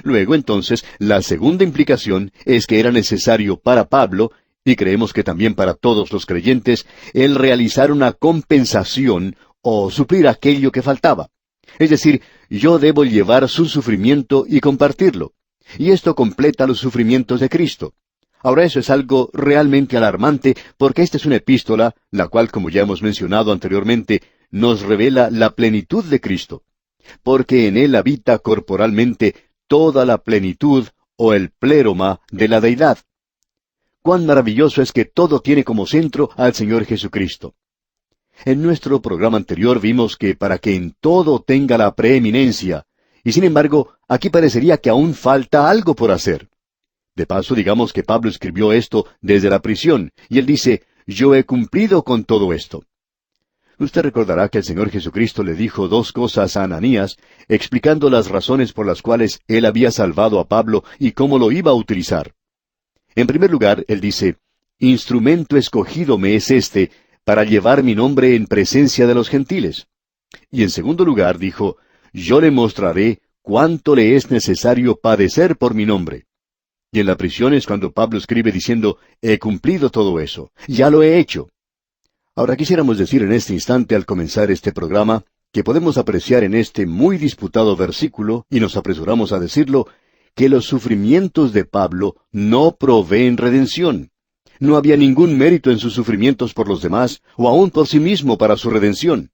Luego, entonces, la segunda implicación es que era necesario para Pablo, y creemos que también para todos los creyentes, el realizar una compensación o suplir aquello que faltaba. Es decir, yo debo llevar su sufrimiento y compartirlo. Y esto completa los sufrimientos de Cristo. Ahora eso es algo realmente alarmante porque esta es una epístola, la cual, como ya hemos mencionado anteriormente, nos revela la plenitud de Cristo. Porque en Él habita corporalmente toda la plenitud o el pléroma de la deidad. Cuán maravilloso es que todo tiene como centro al Señor Jesucristo. En nuestro programa anterior vimos que para que en todo tenga la preeminencia, y sin embargo, aquí parecería que aún falta algo por hacer. De paso, digamos que Pablo escribió esto desde la prisión, y él dice: yo he cumplido con todo esto. Usted recordará que el Señor Jesucristo le dijo dos cosas a Ananías, explicando las razones por las cuales él había salvado a Pablo y cómo lo iba a utilizar. En primer lugar, él dice: instrumento escogido me es este, para llevar mi nombre en presencia de los gentiles. Y en segundo lugar, dijo: yo le mostraré cuánto le es necesario padecer por mi nombre. Y en la prisión es cuando Pablo escribe diciendo: he cumplido todo eso, ya lo he hecho. Ahora quisiéramos decir en este instante, al comenzar este programa, que podemos apreciar en este muy disputado versículo, y nos apresuramos a decirlo, que los sufrimientos de Pablo no proveen redención. No había ningún mérito en sus sufrimientos por los demás, o aún por sí mismo para su redención.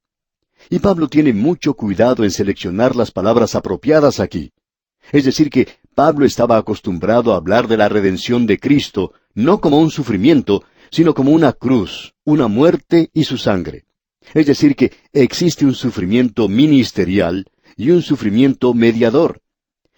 Y Pablo tiene mucho cuidado en seleccionar las palabras apropiadas aquí. Es decir que Pablo estaba acostumbrado a hablar de la redención de Cristo, no como un sufrimiento, sino como una cruz, una muerte y su sangre. Es decir que existe un sufrimiento ministerial y un sufrimiento mediador.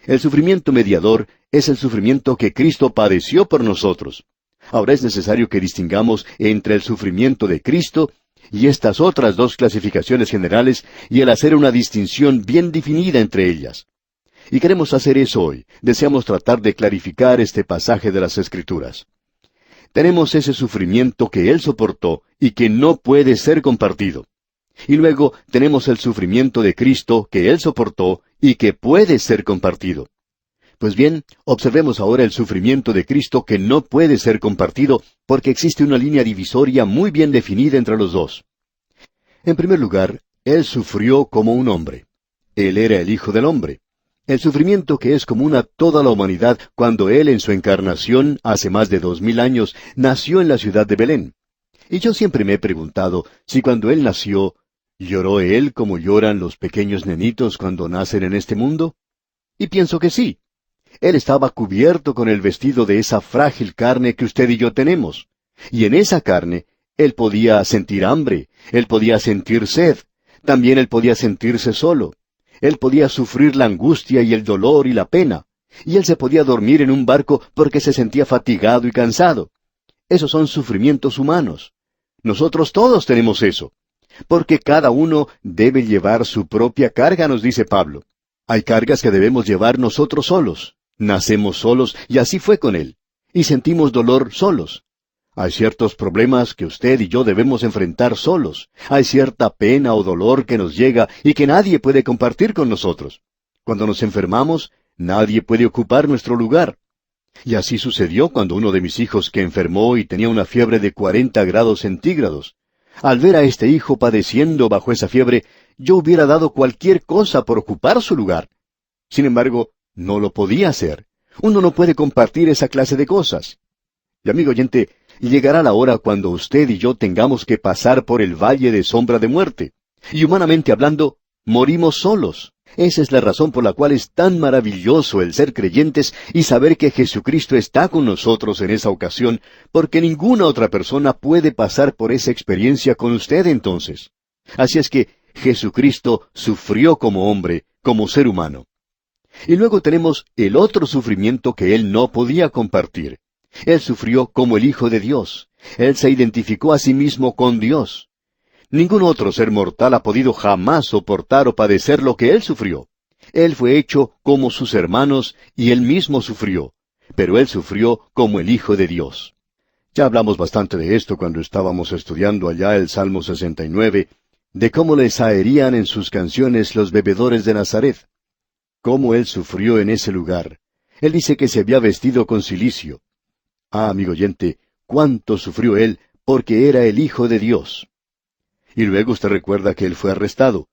El sufrimiento mediador es el sufrimiento que Cristo padeció por nosotros. Ahora es necesario que distingamos entre el sufrimiento de Cristo y estas otras dos clasificaciones generales y el hacer una distinción bien definida entre ellas. Y queremos hacer eso hoy. Deseamos tratar de clarificar este pasaje de las Escrituras. Tenemos ese sufrimiento que Él soportó y que no puede ser compartido. Y luego tenemos el sufrimiento de Cristo que Él soportó y que puede ser compartido. Pues bien, observemos ahora el sufrimiento de Cristo que no puede ser compartido porque existe una línea divisoria muy bien definida entre los dos. En primer lugar, Él sufrió como un hombre. Él era el Hijo del Hombre. El sufrimiento que es común a toda la humanidad cuando Él en su encarnación, hace más de 2000 años, nació en la ciudad de Belén. Y yo siempre me he preguntado si cuando Él nació, ¿lloró Él como lloran los pequeños nenitos cuando nacen en este mundo? Y pienso que sí. Él estaba cubierto con el vestido de esa frágil carne que usted y yo tenemos. Y en esa carne, Él podía sentir hambre, Él podía sentir sed, también Él podía sentirse solo. Él podía sufrir la angustia y el dolor y la pena. Y Él se podía dormir en un barco porque se sentía fatigado y cansado. Esos son sufrimientos humanos. Nosotros todos tenemos eso. Porque cada uno debe llevar su propia carga, nos dice Pablo. Hay cargas que debemos llevar nosotros solos. Nacemos solos, y así fue con Él. Y sentimos dolor solos. Hay ciertos problemas que usted y yo debemos enfrentar solos. Hay cierta pena o dolor que nos llega y que nadie puede compartir con nosotros. Cuando nos enfermamos, nadie puede ocupar nuestro lugar. Y así sucedió cuando uno de mis hijos que enfermó y tenía una fiebre de 40 grados centígrados. Al ver a este hijo padeciendo bajo esa fiebre, yo hubiera dado cualquier cosa por ocupar su lugar. Sin embargo, no lo podía hacer. Uno no puede compartir esa clase de cosas. Y amigo oyente, llegará la hora cuando usted y yo tengamos que pasar por el valle de sombra de muerte. Y humanamente hablando, morimos solos. Esa es la razón por la cual es tan maravilloso el ser creyentes y saber que Jesucristo está con nosotros en esa ocasión, porque ninguna otra persona puede pasar por esa experiencia con usted entonces. Así es que Jesucristo sufrió como hombre, como ser humano. Y luego tenemos el otro sufrimiento que Él no podía compartir. Él sufrió como el Hijo de Dios. Él se identificó a sí mismo con Dios. Ningún otro ser mortal ha podido jamás soportar o padecer lo que Él sufrió. Él fue hecho como sus hermanos y Él mismo sufrió. Pero Él sufrió como el Hijo de Dios. Ya hablamos bastante de esto cuando estábamos estudiando allá el Salmo 69, de cómo les aherían en sus canciones los bebedores de Nazaret. Cómo Él sufrió en ese lugar. Él dice que se había vestido con cilicio. Ah, amigo oyente, cuánto sufrió Él porque era el Hijo de Dios. Y luego usted recuerda que Él fue arrestado.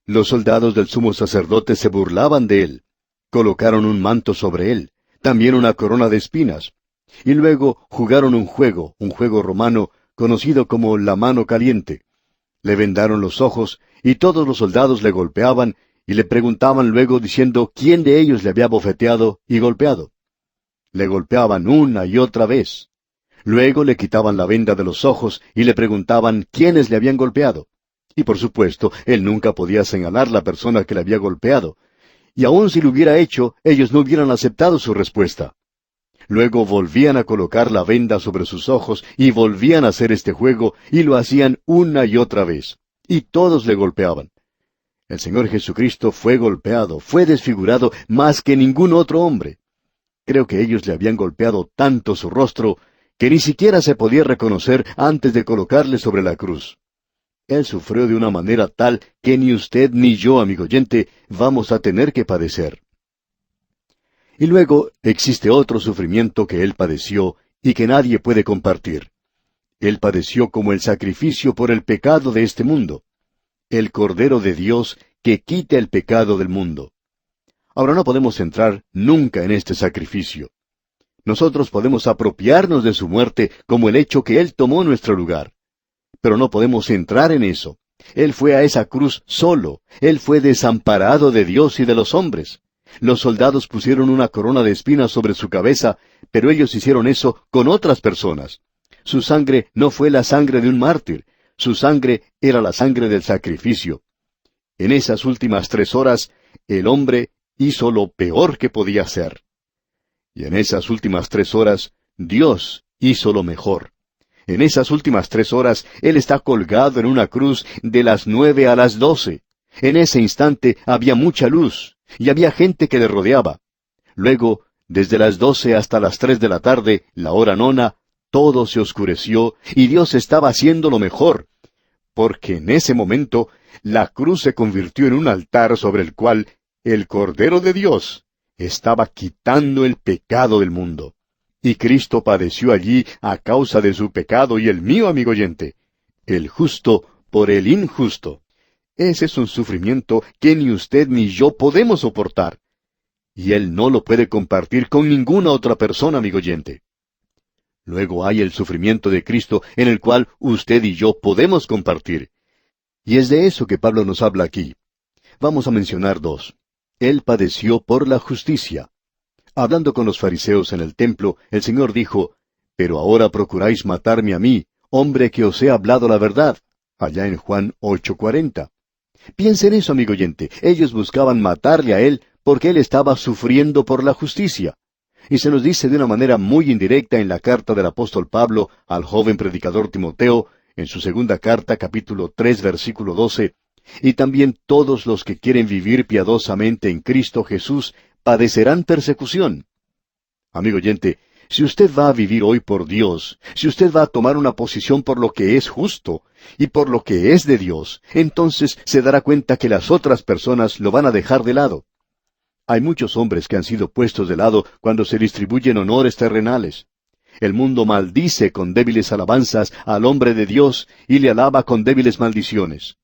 Los soldados del sumo sacerdote se burlaban de Él. Colocaron un manto sobre Él, también una corona de espinas. Y luego jugaron un juego romano, conocido como la mano caliente. Le vendaron los ojos, y todos los soldados le golpeaban, y le preguntaban luego diciendo quién de ellos le había bofeteado y golpeado. Le golpeaban una y otra vez. Luego le quitaban la venda de los ojos y le preguntaban quiénes le habían golpeado. Y por supuesto, él nunca podía señalar la persona que le había golpeado. Y aun si lo hubiera hecho, ellos no hubieran aceptado su respuesta. Luego volvían a colocar la venda sobre sus ojos y volvían a hacer este juego y lo hacían una y otra vez. Y todos le golpeaban. El Señor Jesucristo fue golpeado, fue desfigurado más que ningún otro hombre. Creo que ellos le habían golpeado tanto su rostro que ni siquiera se podía reconocer antes de colocarle sobre la cruz. Él sufrió de una manera tal que ni usted ni yo, amigo oyente, vamos a tener que padecer. Y luego existe otro sufrimiento que Él padeció y que nadie puede compartir. Él padeció como el sacrificio por el pecado de este mundo. El Cordero de Dios que quita el pecado del mundo. Ahora no podemos entrar nunca en este sacrificio. Nosotros podemos apropiarnos de su muerte como el hecho que Él tomó nuestro lugar. Pero no podemos entrar en eso. Él fue a esa cruz solo. Él fue desamparado de Dios y de los hombres. Los soldados pusieron una corona de espinas sobre su cabeza, pero ellos hicieron eso con otras personas. Su sangre no fue la sangre de un mártir. Su sangre era la sangre del sacrificio. En esas últimas 3 horas, el hombre hizo lo peor que podía hacer. Y en esas últimas 3 horas, Dios hizo lo mejor. En esas últimas 3 horas, Él está colgado en una cruz de las 9 a las 12. En ese instante había mucha luz, y había gente que le rodeaba. Luego, desde las 12 hasta las 3 de la tarde, la hora nona, todo se oscureció, y Dios estaba haciendo lo mejor. Porque en ese momento, la cruz se convirtió en un altar sobre el cual el Cordero de Dios, Estaba quitando el pecado del mundo. Y Cristo padeció allí a causa de su pecado y el mío, amigo oyente. El justo por el injusto. Ese es un sufrimiento que ni usted ni yo podemos soportar. Y Él no lo puede compartir con ninguna otra persona, amigo oyente. Luego hay el sufrimiento de Cristo en el cual usted y yo podemos compartir. Y es de eso que Pablo nos habla aquí. Vamos a mencionar dos. Él padeció por la justicia. Hablando con los fariseos en el templo, el Señor dijo, «Pero ahora procuráis matarme a mí, hombre que os he hablado la verdad», allá en Juan 8:40. Piensa en eso, amigo oyente. Ellos buscaban matarle a Él porque Él estaba sufriendo por la justicia. Y se nos dice de una manera muy indirecta en la carta del apóstol Pablo al joven predicador Timoteo, en su segunda carta, capítulo 3, versículo 12, «Y también todos los que quieren vivir piadosamente en Cristo Jesús padecerán persecución». Amigo oyente, si usted va a vivir hoy por Dios, si usted va a tomar una posición por lo que es justo y por lo que es de Dios, entonces se dará cuenta que las otras personas lo van a dejar de lado. Hay muchos hombres que han sido puestos de lado cuando se distribuyen honores terrenales. El mundo maldice con débiles alabanzas al hombre de Dios y le alaba con débiles maldiciones.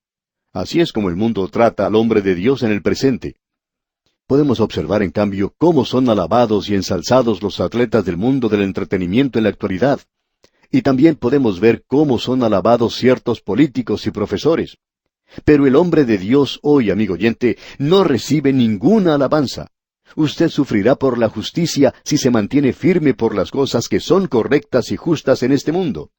Así es como el mundo trata al hombre de Dios en el presente. Podemos observar, en cambio, cómo son alabados y ensalzados los atletas del mundo del entretenimiento en la actualidad. Y también podemos ver cómo son alabados ciertos políticos y profesores. Pero el hombre de Dios hoy, amigo oyente, no recibe ninguna alabanza. Usted sufrirá por la justicia si se mantiene firme por las cosas que son correctas y justas en este mundo.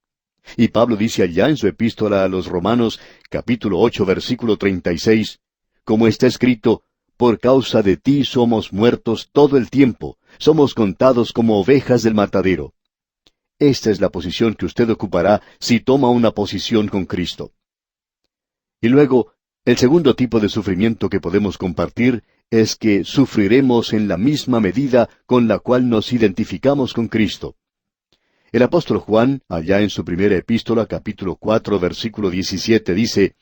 Y Pablo dice allá en su epístola a los Romanos, capítulo 8, versículo 36, «Como está escrito, por causa de ti somos muertos todo el tiempo, somos contados como ovejas del matadero». Esta es la posición que usted ocupará si toma una posición con Cristo. Y luego, el segundo tipo de sufrimiento que podemos compartir es que sufriremos en la misma medida con la cual nos identificamos con Cristo. El apóstol Juan, allá en su primera epístola, capítulo 4, versículo 17, dice,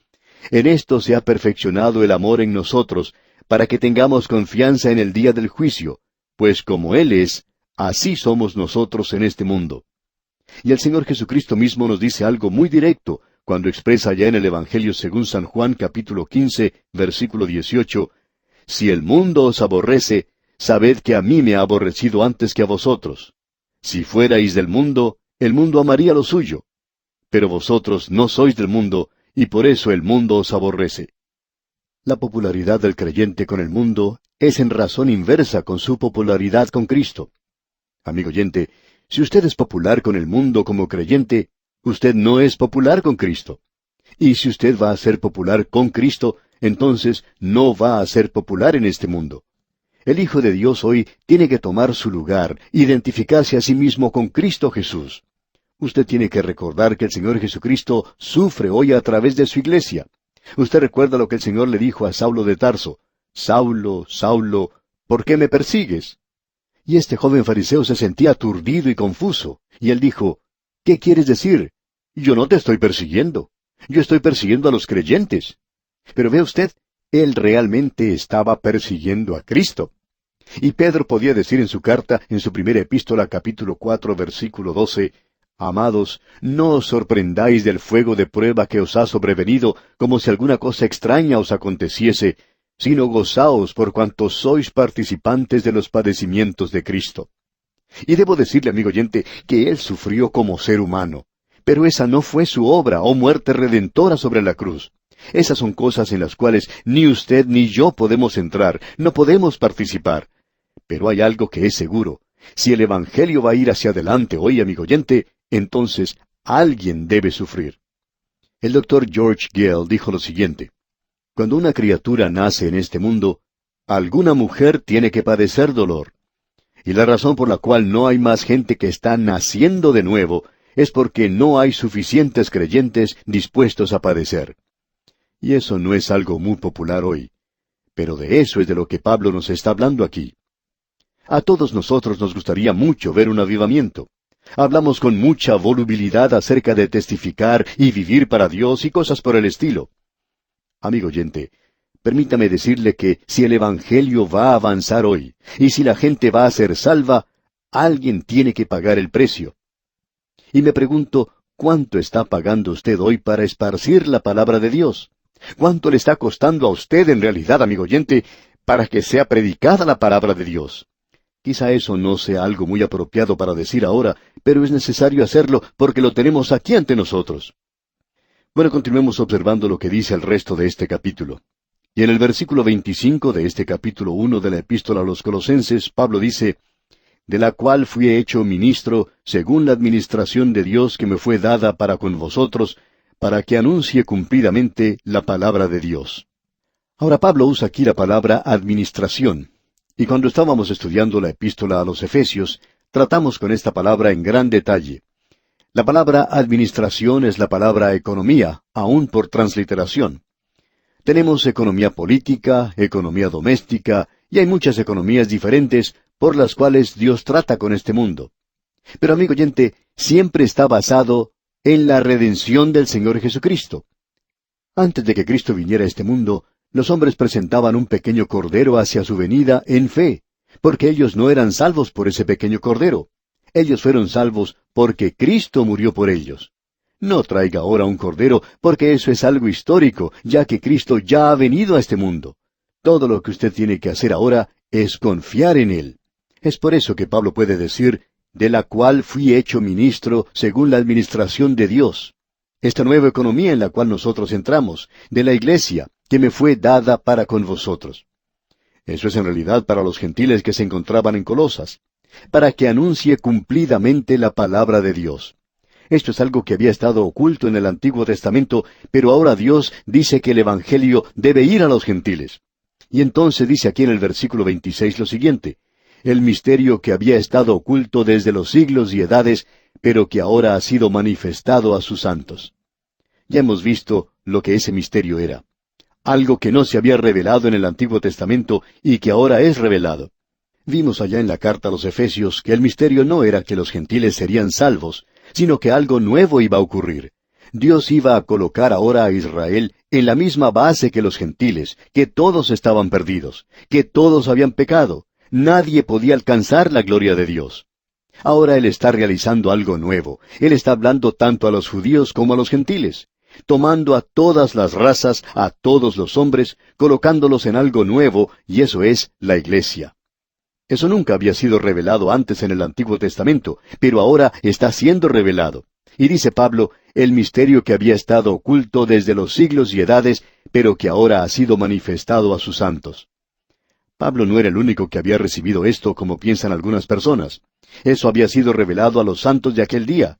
«En esto se ha perfeccionado el amor en nosotros, para que tengamos confianza en el día del juicio, pues como Él es, así somos nosotros en este mundo». Y el Señor Jesucristo mismo nos dice algo muy directo, cuando expresa ya en el Evangelio según San Juan capítulo 15, versículo 18, «Si el mundo os aborrece, sabed que a mí me ha aborrecido antes que a vosotros. Si fuerais del mundo, el mundo amaría lo suyo. Pero vosotros no sois del mundo, y por eso el mundo os aborrece». La popularidad del creyente con el mundo es en razón inversa con su popularidad con Cristo. Amigo oyente, si usted es popular con el mundo como creyente, usted no es popular con Cristo. Y si usted va a ser popular con Cristo, entonces no va a ser popular en este mundo. El Hijo de Dios hoy tiene que tomar su lugar, identificarse a sí mismo con Cristo Jesús. Usted tiene que recordar que el Señor Jesucristo sufre hoy a través de su iglesia. Usted recuerda lo que el Señor le dijo a Saulo de Tarso, «Saulo, Saulo, ¿por qué me persigues?». Y este joven fariseo se sentía aturdido y confuso, y él dijo, «¿Qué quieres decir? Yo no te estoy persiguiendo. Yo estoy persiguiendo a los creyentes». Pero ve usted, él realmente estaba persiguiendo a Cristo. Y Pedro podía decir en su carta, en su primera epístola, capítulo 4, versículo 12, «Amados, no os sorprendáis del fuego de prueba que os ha sobrevenido, como si alguna cosa extraña os aconteciese, sino gozaos por cuanto sois participantes de los padecimientos de Cristo». Y debo decirle, amigo oyente, que Él sufrió como ser humano. Pero esa no fue su obra o muerte redentora sobre la cruz. Esas son cosas en las cuales ni usted ni yo podemos entrar, no podemos participar. Pero hay algo que es seguro. Si el Evangelio va a ir hacia adelante hoy, amigo oyente, entonces alguien debe sufrir. El doctor George Gale dijo lo siguiente: «Cuando una criatura nace en este mundo, alguna mujer tiene que padecer dolor. Y la razón por la cual no hay más gente que está naciendo de nuevo es porque no hay suficientes creyentes dispuestos a padecer». Y eso no es algo muy popular hoy. Pero de eso es de lo que Pablo nos está hablando aquí. A todos nosotros nos gustaría mucho ver un avivamiento. Hablamos con mucha volubilidad acerca de testificar y vivir para Dios y cosas por el estilo. Amigo oyente, permítame decirle que si el Evangelio va a avanzar hoy, y si la gente va a ser salva, alguien tiene que pagar el precio. Y me pregunto, ¿cuánto está pagando usted hoy para esparcir la palabra de Dios? ¿Cuánto le está costando a usted en realidad, amigo oyente, para que sea predicada la palabra de Dios? Quizá eso no sea algo muy apropiado para decir ahora, pero es necesario hacerlo porque lo tenemos aquí ante nosotros. Bueno, continuemos observando lo que dice el resto de este capítulo. Y en el versículo 25 de este capítulo 1 de la Epístola a los Colosenses, Pablo dice, «De la cual fui hecho ministro, según la administración de Dios que me fue dada para con vosotros, para que anuncie cumplidamente la palabra de Dios». Ahora Pablo usa aquí la palabra administración. Y cuando estábamos estudiando la epístola a los Efesios, tratamos con esta palabra en gran detalle. La palabra administración es la palabra economía, aún por transliteración. Tenemos economía política, economía doméstica, y hay muchas economías diferentes por las cuales Dios trata con este mundo. Pero amigo oyente, siempre está basado en la redención del Señor Jesucristo. Antes de que Cristo viniera a este mundo, los hombres presentaban un pequeño cordero hacia su venida en fe, porque ellos no eran salvos por ese pequeño cordero. Ellos fueron salvos porque Cristo murió por ellos. No traiga ahora un cordero, porque eso es algo histórico, ya que Cristo ya ha venido a este mundo. Todo lo que usted tiene que hacer ahora es confiar en Él. Es por eso que Pablo puede decir, «de la cual fui hecho ministro según la administración de Dios». Esta nueva economía en la cual nosotros entramos, de la iglesia, que me fue dada para con vosotros. Eso es en realidad para los gentiles que se encontraban en Colosas, para que anuncie cumplidamente la palabra de Dios. Esto es algo que había estado oculto en el Antiguo Testamento, pero ahora Dios dice que el Evangelio debe ir a los gentiles. Y entonces dice aquí en el versículo 26 lo siguiente, «El misterio que había estado oculto desde los siglos y edades, pero que ahora ha sido manifestado a sus santos». Ya hemos visto lo que ese misterio era. Algo que no se había revelado en el Antiguo Testamento y que ahora es revelado. Vimos allá en la carta a los Efesios que el misterio no era que los gentiles serían salvos, sino que algo nuevo iba a ocurrir. Dios iba a colocar ahora a Israel en la misma base que los gentiles, que todos estaban perdidos, que todos habían pecado. Nadie podía alcanzar la gloria de Dios. Ahora Él está realizando algo nuevo. Él está hablando tanto a los judíos como a los gentiles, tomando a todas las razas, a todos los hombres, colocándolos en algo nuevo, y eso es la iglesia. Eso nunca había sido revelado antes en el Antiguo Testamento, pero ahora está siendo revelado. Y dice Pablo, el misterio que había estado oculto desde los siglos y edades, pero que ahora ha sido manifestado a sus santos. Pablo no era el único que había recibido esto como piensan algunas personas. Eso había sido revelado a los santos de aquel día.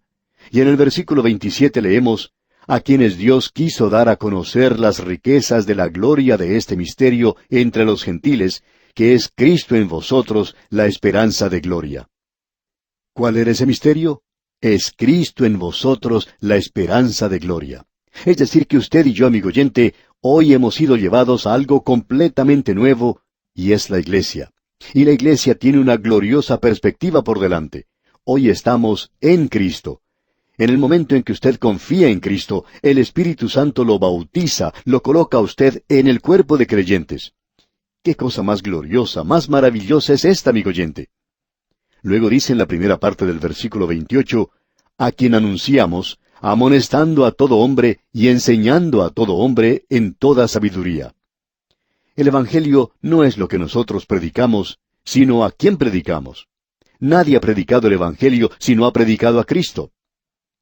Y en el versículo 27 leemos, «A quienes Dios quiso dar a conocer las riquezas de la gloria de este misterio entre los gentiles, que es Cristo en vosotros, la esperanza de gloria». ¿Cuál era ese misterio? Es Cristo en vosotros, la esperanza de gloria. Es decir, que usted y yo, amigo oyente, hoy hemos sido llevados a algo completamente nuevo, y es la iglesia. Y la iglesia tiene una gloriosa perspectiva por delante. Hoy estamos en Cristo. En el momento en que usted confía en Cristo, el Espíritu Santo lo bautiza, lo coloca a usted en el cuerpo de creyentes. ¿Qué cosa más gloriosa, más maravillosa es esta, amigo oyente? Luego dice en la primera parte del versículo 28, «A quien anunciamos, amonestando a todo hombre y enseñando a todo hombre en toda sabiduría». El Evangelio no es lo que nosotros predicamos, sino a quién predicamos. Nadie ha predicado el Evangelio si no ha predicado a Cristo.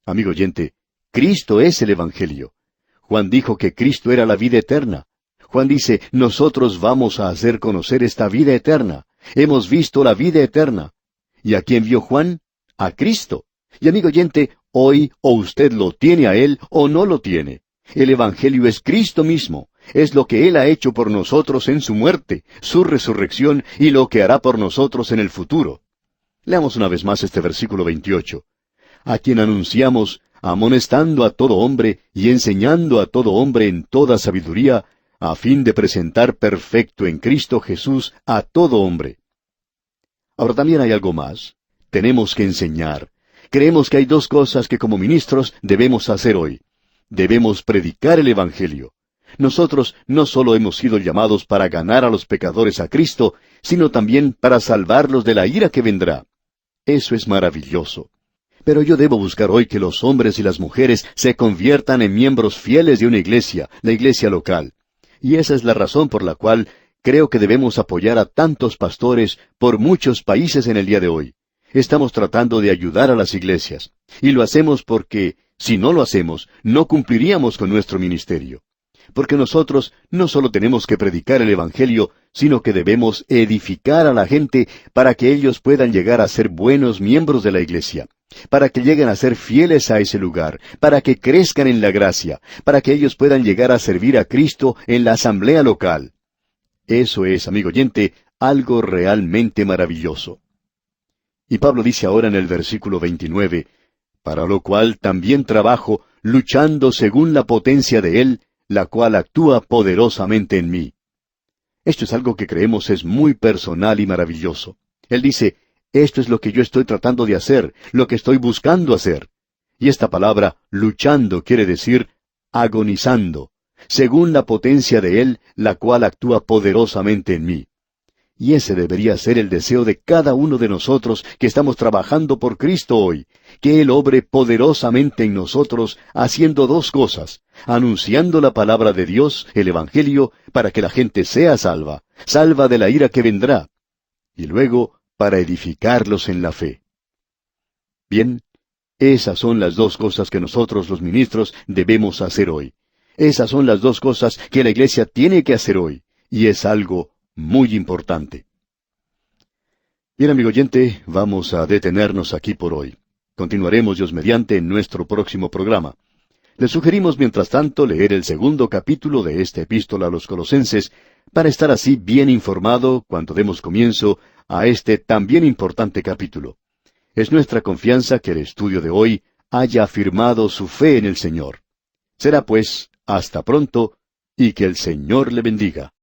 Amigo oyente, Cristo es el Evangelio. Juan dijo que Cristo era la vida eterna. Juan dice, nosotros vamos a hacer conocer esta vida eterna. Hemos visto la vida eterna. ¿Y a quién vio Juan? A Cristo. Y amigo oyente, hoy o usted lo tiene a Él o no lo tiene. El Evangelio es Cristo mismo. Es lo que Él ha hecho por nosotros en su muerte, su resurrección y lo que hará por nosotros en el futuro. Leamos una vez más este versículo 28. «A quien anunciamos, amonestando a todo hombre y enseñando a todo hombre en toda sabiduría, a fin de presentar perfecto en Cristo Jesús a todo hombre». Ahora también hay algo más. Tenemos que enseñar. Creemos que hay dos cosas que como ministros debemos hacer hoy. Debemos predicar el Evangelio. Nosotros no solo hemos sido llamados para ganar a los pecadores a Cristo, sino también para salvarlos de la ira que vendrá. Eso es maravilloso. Pero yo debo buscar hoy que los hombres y las mujeres se conviertan en miembros fieles de una iglesia, la iglesia local. Y esa es la razón por la cual creo que debemos apoyar a tantos pastores por muchos países en el día de hoy. Estamos tratando de ayudar a las iglesias. Y lo hacemos porque, si no lo hacemos, no cumpliríamos con nuestro ministerio. Porque nosotros no solo tenemos que predicar el Evangelio, sino que debemos edificar a la gente para que ellos puedan llegar a ser buenos miembros de la iglesia, para que lleguen a ser fieles a ese lugar, para que crezcan en la gracia, para que ellos puedan llegar a servir a Cristo en la asamblea local. Eso es, amigo oyente, algo realmente maravilloso. Y Pablo dice ahora en el versículo 29, para lo cual también trabajo, luchando según la potencia de Él, la cual actúa poderosamente en mí. Esto es algo que creemos es muy personal y maravilloso. Él dice, esto es lo que yo estoy tratando de hacer, lo que estoy buscando hacer. Y esta palabra, luchando, quiere decir agonizando, según la potencia de Él, la cual actúa poderosamente en mí. Y ese debería ser el deseo de cada uno de nosotros que estamos trabajando por Cristo hoy, que Él obre poderosamente en nosotros, haciendo dos cosas: anunciando la palabra de Dios, el Evangelio, para que la gente sea salva, salva de la ira que vendrá, y luego para edificarlos en la fe. Bien, esas son las dos cosas que nosotros los ministros debemos hacer hoy. Esas son las dos cosas que la iglesia tiene que hacer hoy, y es algo muy importante. Bien, amigo oyente, vamos a detenernos aquí por hoy. Continuaremos, Dios mediante, en nuestro próximo programa. Le sugerimos, mientras tanto, leer el 2º capítulo de esta epístola a los Colosenses, para estar así bien informado cuando demos comienzo a este también importante capítulo. Es nuestra confianza que el estudio de hoy haya afirmado su fe en el Señor. Será pues, hasta pronto, y que el Señor le bendiga.